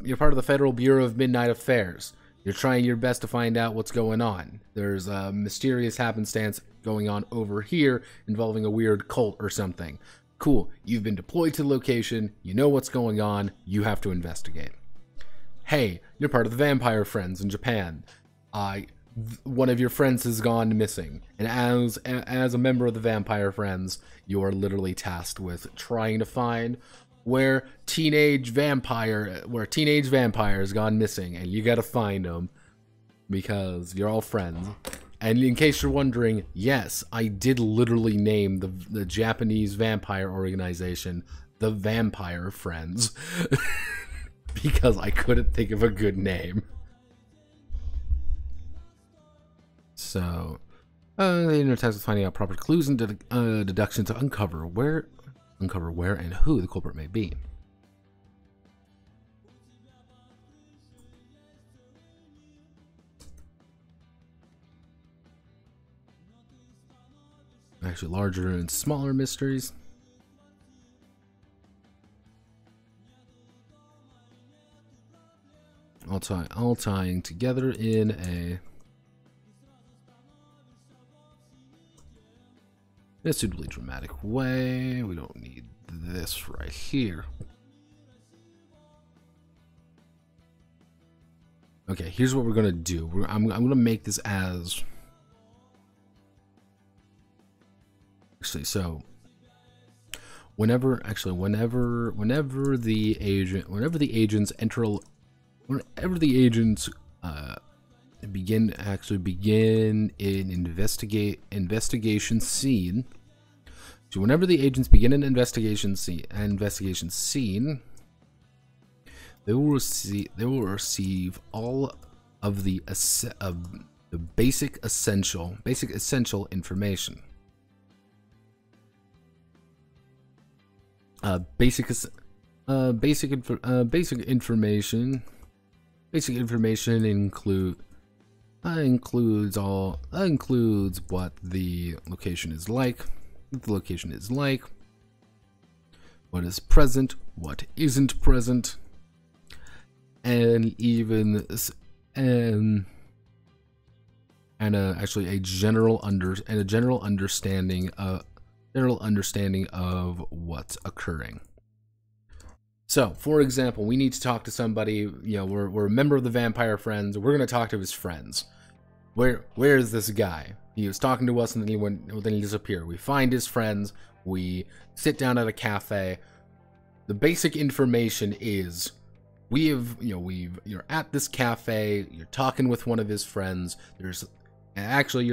You're part of the Federal Bureau of Midnight Affairs. You're trying your best to find out what's going on. There's a mysterious happenstance going on over here involving a weird cult or something. Cool. You've been deployed to the location. You know what's going on. You have to investigate. Hey, you're part of the Vampire Friends in Japan. One of your friends has gone missing, and as a member of the Vampire Friends, you are literally tasked with trying to find where teenage vampire has gone missing, and you gotta find them because you're all friends. And in case you're wondering, yes, I did literally name the Japanese vampire organization the Vampire Friends because I couldn't think of a good name. So, they are tasked with finding out proper clues and deductions to uncover where and who the culprit may be. Actually, larger and smaller mysteries. all tying together in a suitably dramatic way. We don't need this right here. Okay, here's what we're gonna do. I'm gonna make this as so. Whenever the agents begin an investigation scene. So whenever the agents begin an investigation scene, they will receive all of the basic essential information. Basic information includes what the location is like, what is present, what isn't present, and even actually a general understanding of what's occurring. So, for example, we need to talk to somebody. You know, we're a member of the Vampire Friends. We're going to talk to his friends. Where is this guy? He was talking to us, and then he disappeared. We find his friends. We sit down at a cafe. The basic information is you're at this cafe. You're talking with one of his friends. You're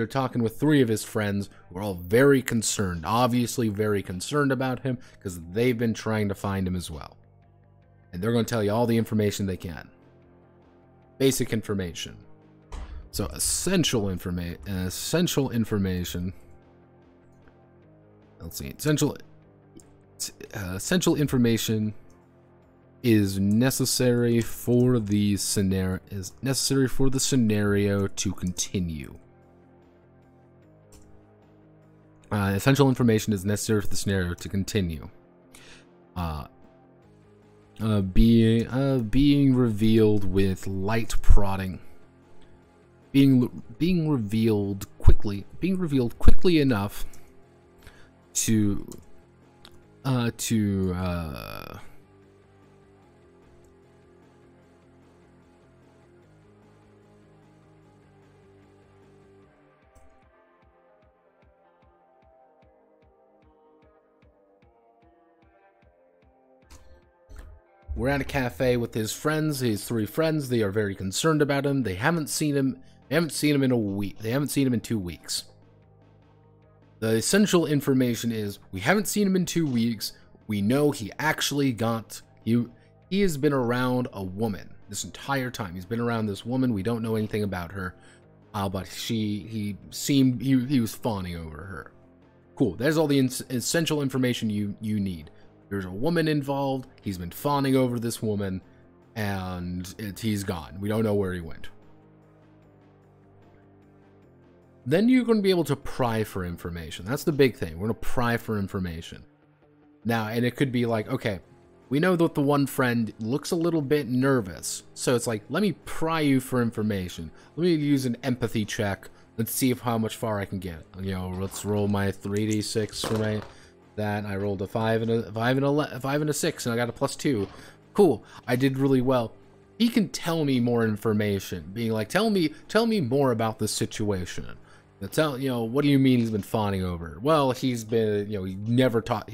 talking with 3 of his friends who are all very concerned, obviously very concerned about him, because they've been trying to find him as well. And they're going to tell you all the information they can. Basic information. So essential information. Let's see. Essential information is necessary for the scenario to continue. Essential information is necessary for the scenario to continue. Being revealed with light prodding. Being revealed quickly enough to we're at a cafe with his friends, his 3 friends. They are very concerned about him. They haven't seen him in a week. They haven't seen him in 2 weeks. The essential information is we haven't seen him in 2 weeks. We know he actually he has been around a woman this entire time. He's been around this woman. We don't know anything about her. But he was fawning over her. Cool. There's all the essential information you need. There's a woman involved. He's been fawning over this woman, and he's gone. We don't know where he went. Then you're going to be able to pry for information. That's the big thing. We're going to pry for information. Now, and it could be like, okay, we know that the one friend looks a little bit nervous. So it's like, let me pry you for information. Let me use an empathy check. Let's see how much far I can get. You know, let's roll my 3d6 for my... that I rolled a 5 and a 6, and I got a +2. Cool. I did really well. He can tell me more information, being like, tell me more about this situation. What do you mean he's been fawning over? Well, he's been, he never talked.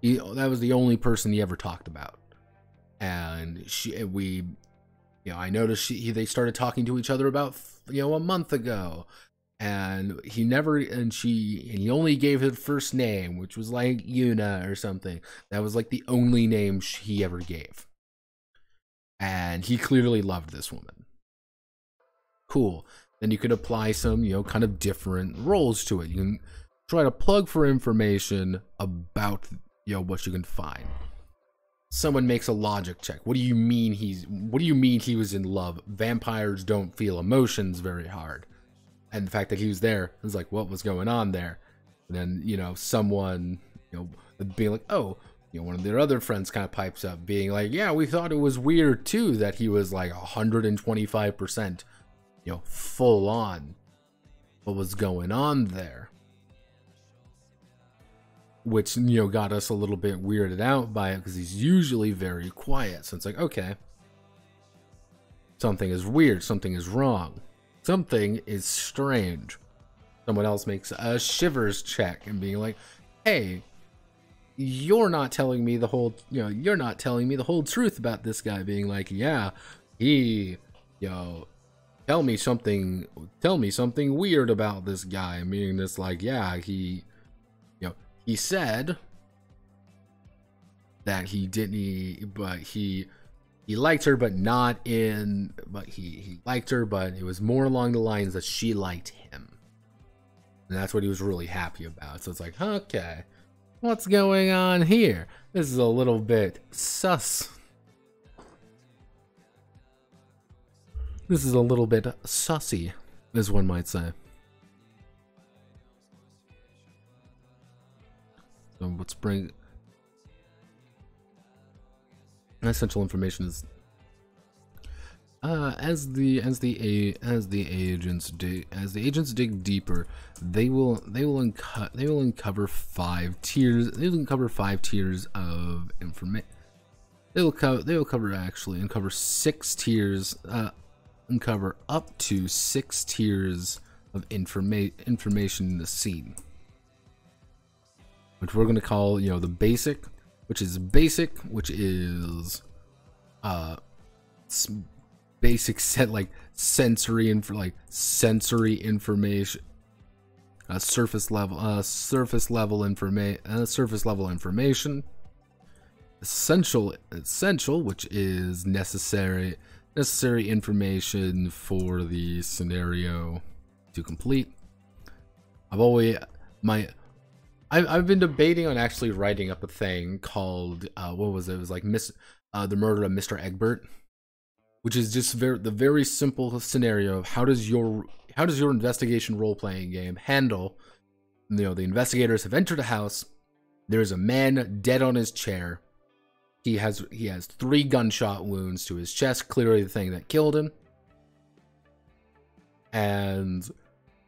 That was the only person he ever talked about, and I noticed they started talking to each other about a month ago. And he only gave her first name, which was like Yuna or something. That was like the only name he ever gave. And he clearly loved this woman. Cool. Then you could apply some, kind of different roles to it. You can try to plug for information about, what you can find. Someone makes a logic check. What do you mean he was in love? Vampires don't feel emotions very hard. And the fact that he was there, it was like, what was going on there? And then, someone, being like, oh, one of their other friends kind of pipes up, being like, yeah, we thought it was weird too that he was like 125%, full on. What was going on there? Which, got us a little bit weirded out by it, because he's usually very quiet. So it's like, okay, something is weird, something is wrong, something is strange. Someone else makes a shivers check and being like, hey, you're not telling me the whole, you're not telling me the whole truth about this guy. Being like, yeah, he, tell me something weird about this guy. Meaning this, like, yeah, he said that he didn't, but he liked her, but not in, but he liked her, but it was more along the lines that she liked him. And that's what he was really happy about. So it's like, okay, what's going on here? This is a little bit sus. This is a little bit sussy, as one might say. So let's bring essential information is as the agents dig deeper, they will uncover 5 tiers. They will uncover 5 tiers of information. They will uncover 6 tiers. Uncover up to 6 tiers of information in the scene, which we're going to call, the basic, which is basic set, like sensory and for like sensory information, surface level information, essential, which is necessary information for the scenario to complete. I've been debating on actually writing up a thing called what was it? It was like the murder of Mr. Egbert, which is just the very simple scenario of how does your investigation role-playing game handle, the investigators have entered a house, there's a man dead on his chair, he has 3 gunshot wounds to his chest, clearly the thing that killed him, and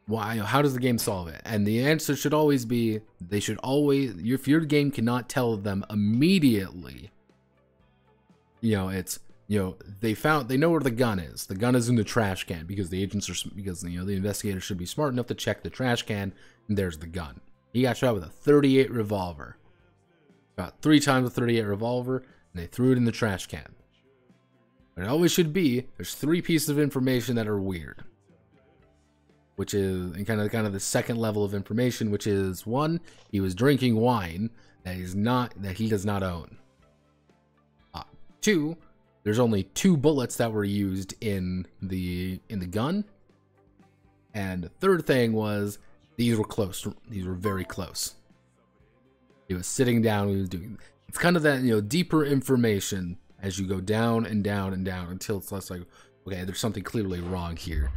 why? How does the game solve it? And the answer should always be, if your game cannot tell them immediately, they know where the gun is. The gun is in the trash can, because the investigators should be smart enough to check the trash can, and there's the gun. He got shot with a .38 revolver. About 3 times a .38 revolver, and they threw it in the trash can. But it always should be, there's 3 pieces of information that are weird, which is kind of the second level of information, which is 1, he was drinking wine that he does not own. 2, there's only 2 bullets that were used in the gun, and the third thing was these were close. These were very close. He was sitting down. He was doing. It's kind of that deeper information as you go down and down and down until it's less like, okay, there's something clearly wrong here.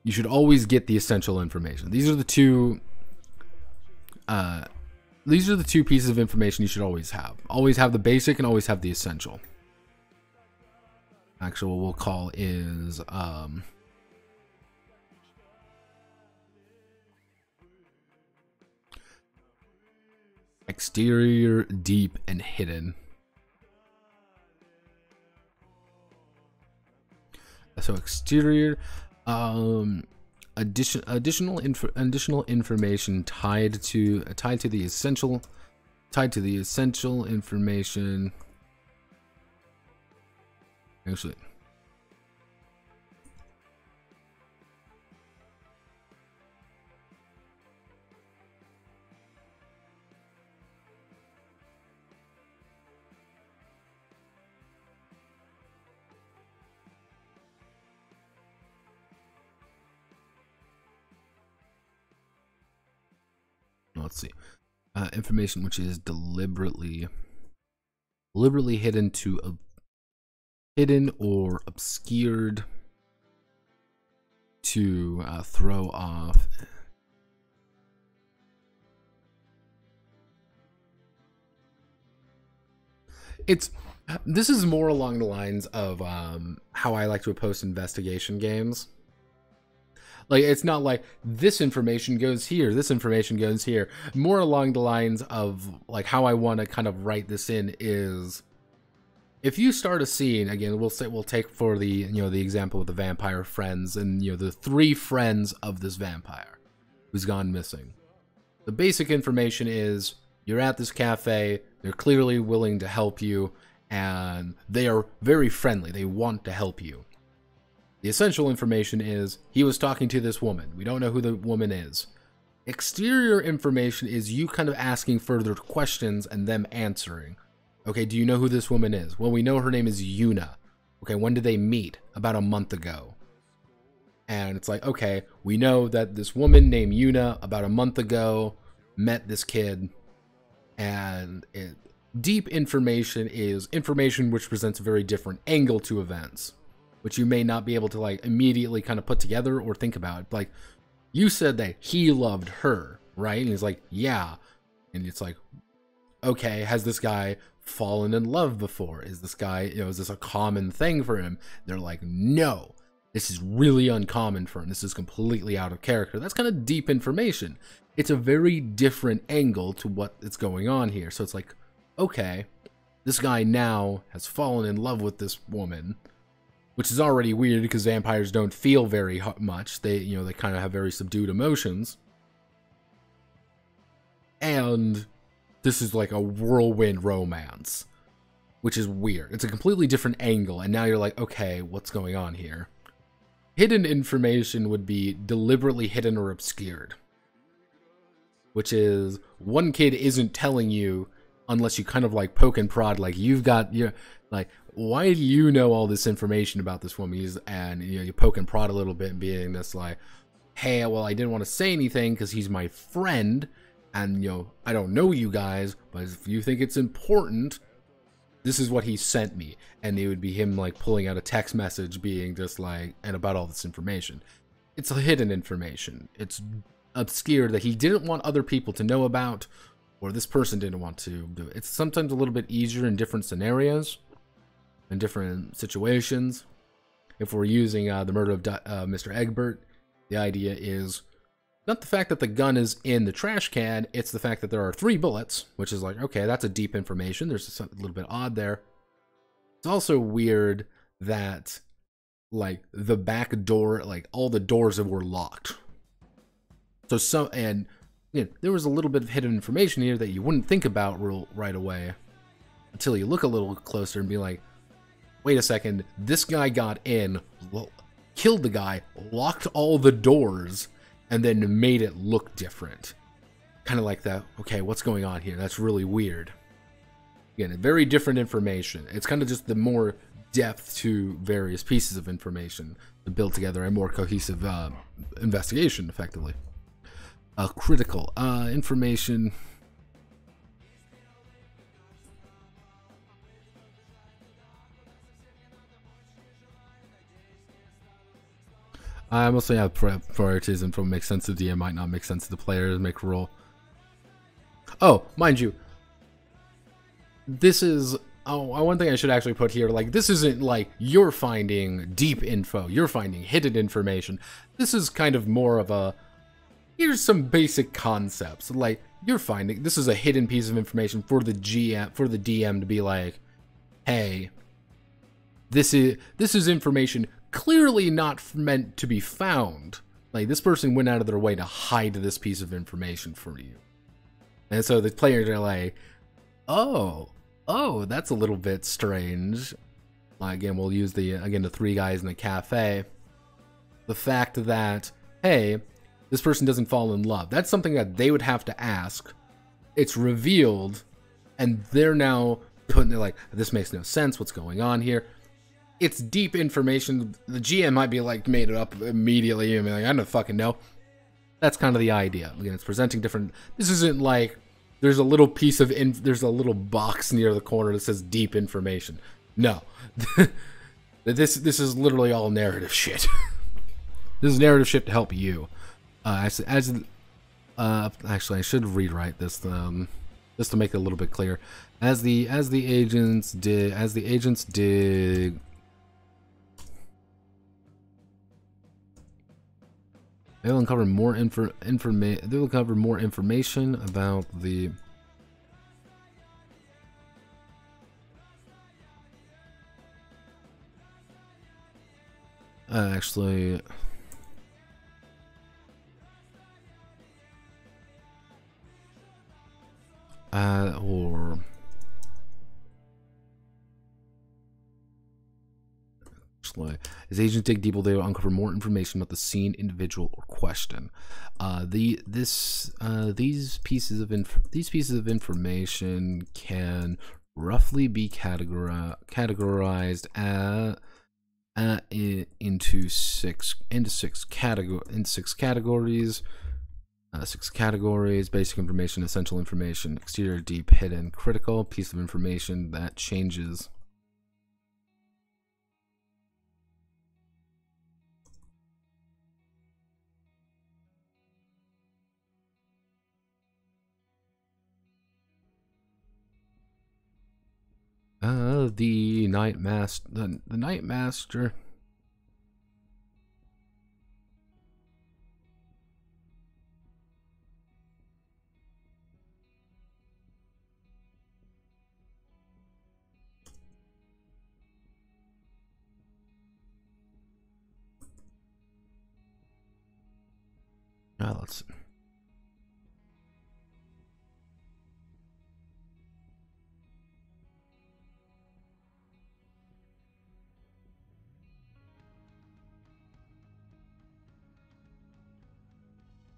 You should always get the essential information. These are the 2. These are the 2 pieces of information you should always have. Always have the basic and always have the essential. Actually, what we'll call is exterior, deep, and hidden. So exterior, additional information tied to the essential information. Actually, let's see, information which is deliberately hidden or obscured to throw off This is more along the lines of how I like to post investigation games. Like, it's not like this information goes here, this information goes here. More along the lines of like how I want to kind of write this in is, if you start a scene, again, we'll take for the, the example with the vampire friends and, the 3 friends of this vampire who's gone missing. The basic information is you're at this cafe, they're clearly willing to help you, and they are very friendly. They want to help you. The essential information is he was talking to this woman. We don't know who the woman is. Exterior information is you kind of asking further questions and them answering. Okay, do you know who this woman is? Well, we know her name is Yuna. Okay, when did they meet? About a month ago. And it's like, okay, we know that this woman named Yuna about a month ago met this kid. And deep information is information which presents a very different angle to events, which you may not be able to like immediately kind of put together or think about. Like, you said that he loved her, right? And he's like, yeah. And it's like, okay, has this guy fallen in love before? Is this guy, is this a common thing for him? They're like, no, this is really uncommon for him. This is completely out of character. That's kind of deep information. It's a very different angle to what is going on here. So it's like, okay, this guy now has fallen in love with this woman, which is already weird because vampires don't feel very much. They, they kind of have very subdued emotions. And this is like a whirlwind romance, which is weird. It's a completely different angle. And now you're like, okay, what's going on here? Hidden information would be deliberately hidden or obscured, which is one kid isn't telling you unless you kind of like poke and prod, like you've got your, like, why do you know all this information about this woman? And you poke and prod a little bit and being this like, hey, well, I didn't want to say anything because he's my friend, and I don't know you guys, but if you think it's important, this is what he sent me. And it would be him like pulling out a text message being just like, and about all this information. It's hidden information. It's obscured that he didn't want other people to know about, or this person didn't want to do it. It's sometimes a little bit easier in different scenarios, in different situations. If we're using the murder of Mr. Egbert, the idea is not the fact that the gun is in the trash can, it's the fact that there are 3 bullets, which is like, okay, that's a deep information. There's a little bit odd there. It's also weird that, like, the back door, like, all the doors were locked. So there was a little bit of hidden information here that you wouldn't think about right away until you look a little closer and be like, wait a second, this guy got in, killed the guy, locked all the doors, and then made it look different. Kind of like that, okay, what's going on here? That's really weird. Again, very different information. It's kind of just the more depth to various pieces of information to build together a more cohesive investigation, effectively. Critical information. I mostly have priorities. Info makes sense to the DM, might not make sense to the players, make roll. Oh, mind you, this is, one thing I should actually put here, like, this isn't like you're finding deep info, you're finding hidden information. This is kind of more of a, here's some basic concepts. Like, you're finding, this is a hidden piece of information for the GM, for the DM to be like, hey, this is information clearly not meant to be found. Like, this person went out of their way to hide this piece of information for you. And so the players are like, oh, that's a little bit strange. Again, we'll use the 3 guys in the cafe. The fact that, hey, this person doesn't fall in love. That's something that they would have to ask. It's revealed, and they're now putting it like, this makes no sense. What's going on here? It's deep information. The GM might be like made it up immediately. I mean, like, I don't fucking know. That's kind of the idea. Again, it's presenting different. This isn't like there's a little piece of there's a little box near the corner that says deep information. No, this is literally all narrative shit. This is narrative shit to help you. Actually, I should rewrite this. just to make it a little bit clear. As the agents dig, they'll uncover more information about the actually. Or as agents dig deeper, they will uncover more information about the scene, individual, or question. These pieces of information can roughly be categorized into six categories. 6 categories: basic information, essential information, exterior, deep, hidden, critical. Piece of information that changes. The Night Master. The Night Master. Let's.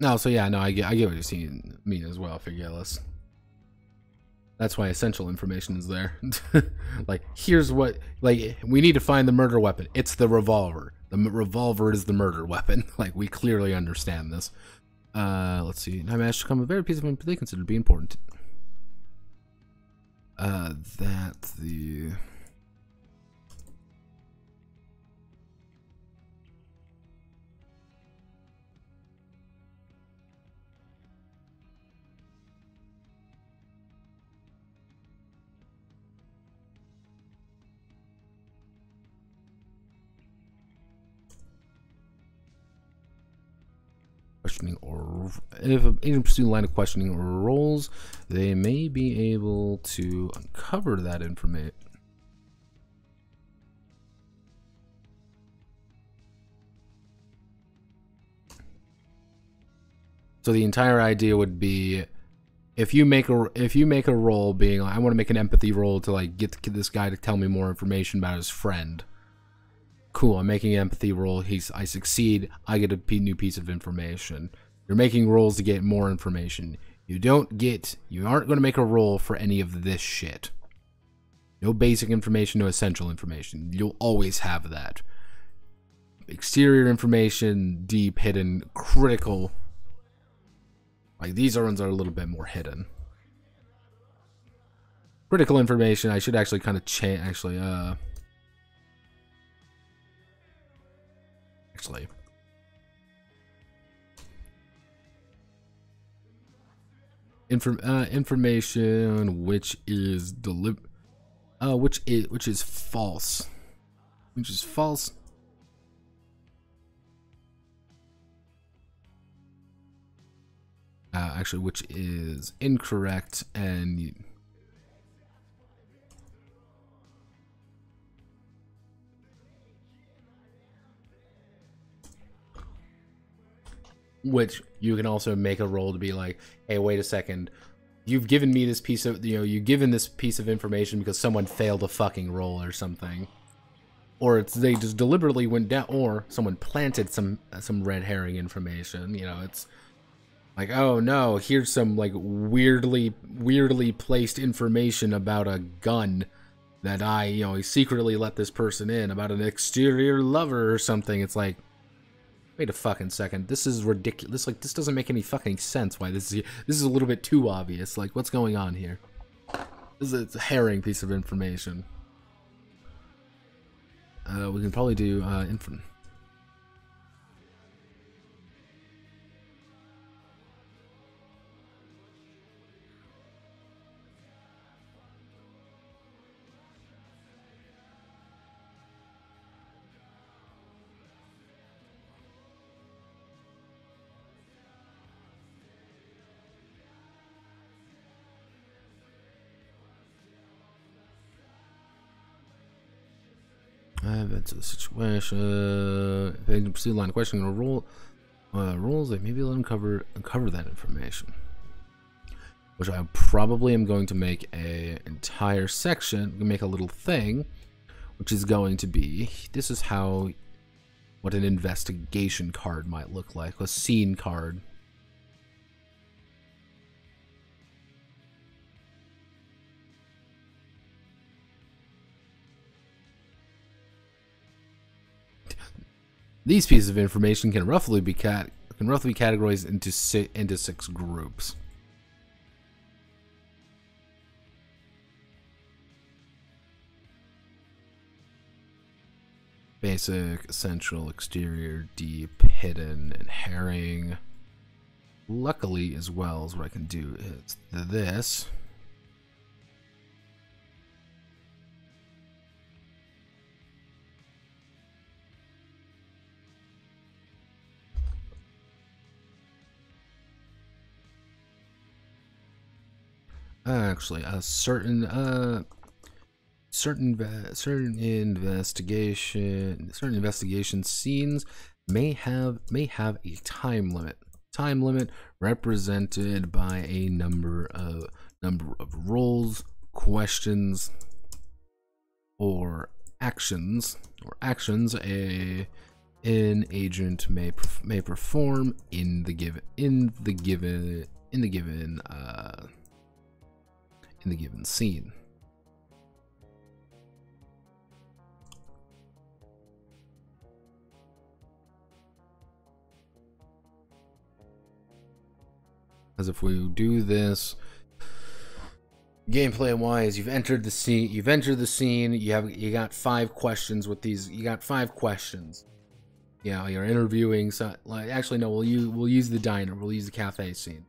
No, so yeah, no, I get what you're seeing mean as well. Figure let's. That's why essential information is there. Like, here's what, like, we need to find the murder weapon. It's the revolver. The revolver is the murder weapon. Like, we clearly understand this. Let's see. I managed to come a very piece of information they consider to be important. That the. Questioning, or if an agent pursues a line of questioning or roles, they may be able to uncover that information. So the entire idea would be, if you make a role being like, I want to make an empathy role to like get this guy to tell me more information about his friend. Cool, I'm making an empathy roll. I succeed. I get a new piece of information. You're making rolls to get more information. You aren't going to make a roll for any of this shit. No basic information, no essential information. You'll always have that. Exterior information, deep, hidden, critical. Like, these ones are a little bit more hidden. Critical information, I should actually kind of change, actually, information which is false, actually, which is incorrect, and which you can also make a roll to be like, hey, wait a second, you've given me this piece of, you've given this piece of information because someone failed a fucking roll or something, or they just deliberately went down, or someone planted some red herring information. It's like, oh no, here's some like weirdly placed information about a gun that I secretly let this person in, about an exterior lover or something. It's like, wait a fucking second, this is ridiculous. Like, this doesn't make any fucking sense. Why this is a little bit too obvious. Like, what's going on here? This is a herring piece of information. We can probably do Events of the situation. If they proceed line of questioning or rules, they may be able to uncover that information. Which I probably am going to make a entire section, make a little thing, which is going to be, this is what an investigation card might look like, a scene card. These pieces of information can roughly be categorized into 6 groups. Basic, essential, exterior, deep, hidden, and herring. Luckily, as well as what I can do is this. Actually, a certain investigation scenes may have a time limit. Time limit represented by a number of roles, questions, or actions. An agent may perform in the given scene. As if we do this gameplay wise, you've entered the scene. You got 5 questions with these. You got 5 questions. Yeah, you're interviewing. So, actually, no. We'll use the diner. We'll use the cafe scene.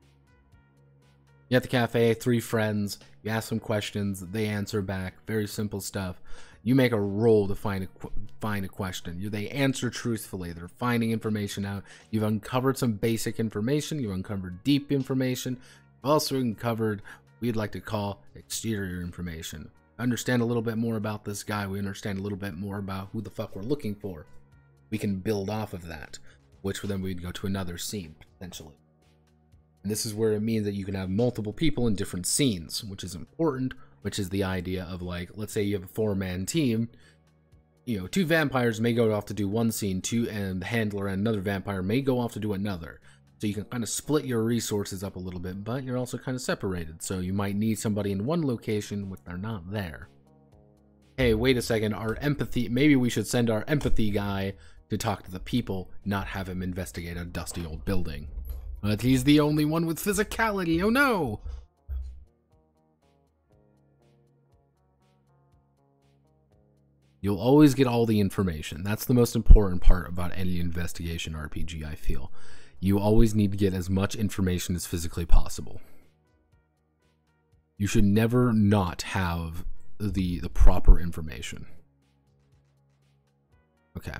You're at the cafe, 3 friends. You ask them questions. They answer back. Very simple stuff. You make a roll to find a question. They answer truthfully. They're finding information out. You've uncovered some basic information. You've uncovered deep information. You've also uncovered what we'd like to call exterior information. Understand a little bit more about this guy. We understand a little bit more about who the fuck we're looking for. We can build off of that, which then we'd go to another scene, potentially. And this is where it means that you can have multiple people in different scenes, which is important, which is the idea of, like, let's say you have a 4-man team. 2 vampires may go off to do one scene, and the handler and another vampire may go off to do another. So you can kind of split your resources up a little bit, but you're also kind of separated. So you might need somebody in one location when they're not there. Hey, wait a second, maybe we should send our empathy guy to talk to the people, not have him investigate a dusty old building. But he's the only one with physicality, oh no! You'll always get all the information. That's the most important part about any investigation RPG, I feel. You always need to get as much information as physically possible. You should never not have the proper information. Okay.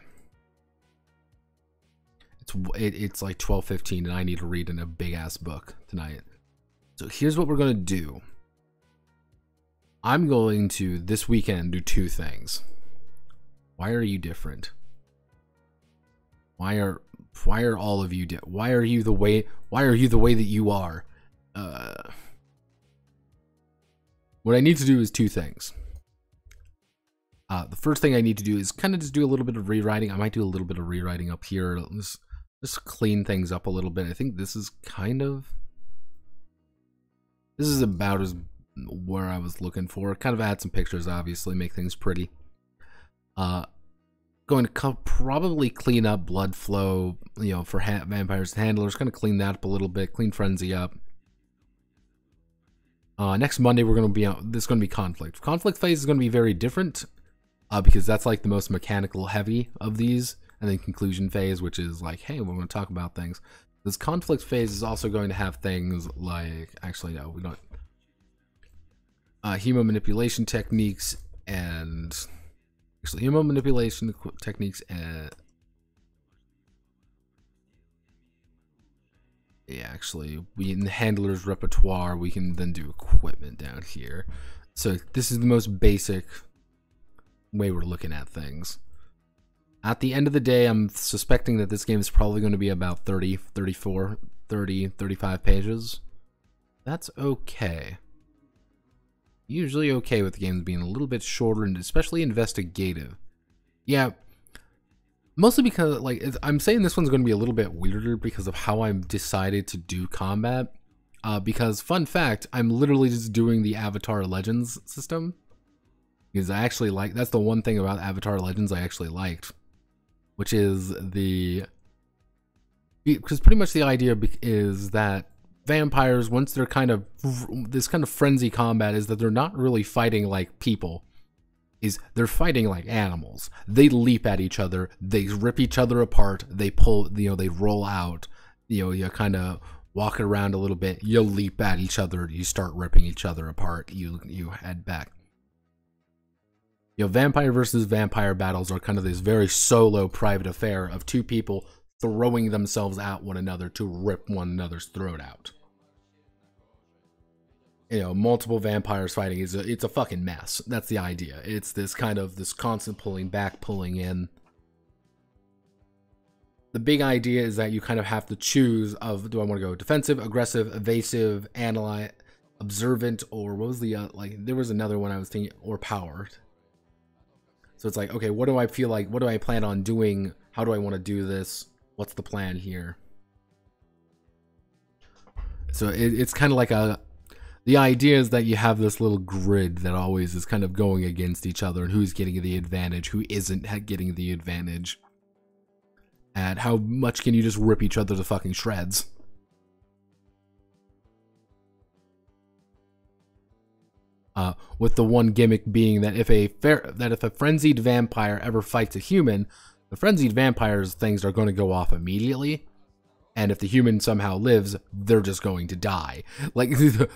It's like 12:15 and I need to read in a big ass book tonight. So here's what we're going to do. I'm going to this weekend do 2 things. Why are you different? Why are all of you why are you the way that you are? What I need to do is 2 things. The first thing I need to do is kind of just do a little bit of rewriting. I might do a little bit of rewriting up here. Just clean things up a little bit. I think this is about as where I was looking for. Kind of add some pictures, obviously, make things pretty. Going to probably clean up blood flow, for vampires and handlers. Kind of clean that up a little bit, clean frenzy up. Next Monday we're going to be out. This is going to be conflict. Conflict phase is going to be very different, because that's like the most mechanical heavy of these, and then conclusion phase, which is like, hey, we're going to talk about things. This conflict phase is also going to have things like, actually no, we don't. Hemo manipulation techniques and hemo manipulation techniques and in the handler's repertoire, we can then do equipment down here. So this is the most basic way we're looking at things. At the end of the day, I'm suspecting that this game is probably going to be about 30, 34, 30, 35 pages. That's okay. Usually okay with games being a little bit shorter and especially investigative. Yeah, mostly because, like, I'm saying this one's going to be a little bit weirder because of how I'm decided to do combat. Because, fun fact, I'm literally just doing the Avatar Legends system. Because I actually like, that's the one thing about Avatar Legends I actually liked. Which is because pretty much the idea is that vampires, once they're kind of, this kind of frenzy combat is that they're not really fighting like people. They're fighting like animals. They leap at each other, they rip each other apart, they pull, they roll out, you kind of walk around a little bit, you leap at each other, you start ripping each other apart, you head back. Vampire versus vampire battles are kind of this very solo private affair of two people throwing themselves at one another to rip one another's throat out. Multiple vampires fighting it's a fucking mess. That's the idea. It's this constant pulling back, pulling in. The big idea is that you kind of have to choose of, do I want to go defensive, aggressive, evasive, analyze, observant, or what was the, there was another one I was thinking, or power. So it's like, okay, what do I feel like, what do I plan on doing? How do I want to do this? What's the plan here? So it's kind of like the idea is that you have this little grid that always is kind of going against each other and who's getting the advantage, who isn't getting the advantage. And how much can you just rip each other to fucking shreds? With the one gimmick being that if a frenzied vampire ever fights a human, the frenzied vampire's things are going to go off immediately. And if the human somehow lives, they're just going to die. Like,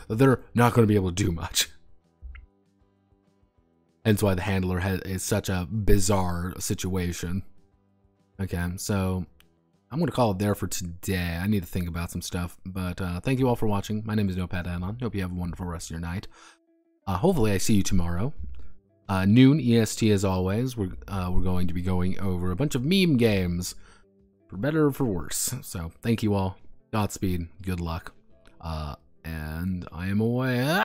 they're not going to be able to do much. And that's why the handler is such a bizarre situation. Okay, so I'm going to call it there for today. I need to think about some stuff. But thank you all for watching. My name is Notepad Anon. Hope you have a wonderful rest of your night. Hopefully I see you tomorrow. Noon EST as always. We're going to be going over a bunch of meme games. For better or for worse. So, thank you all. Godspeed. Good luck. And I am away.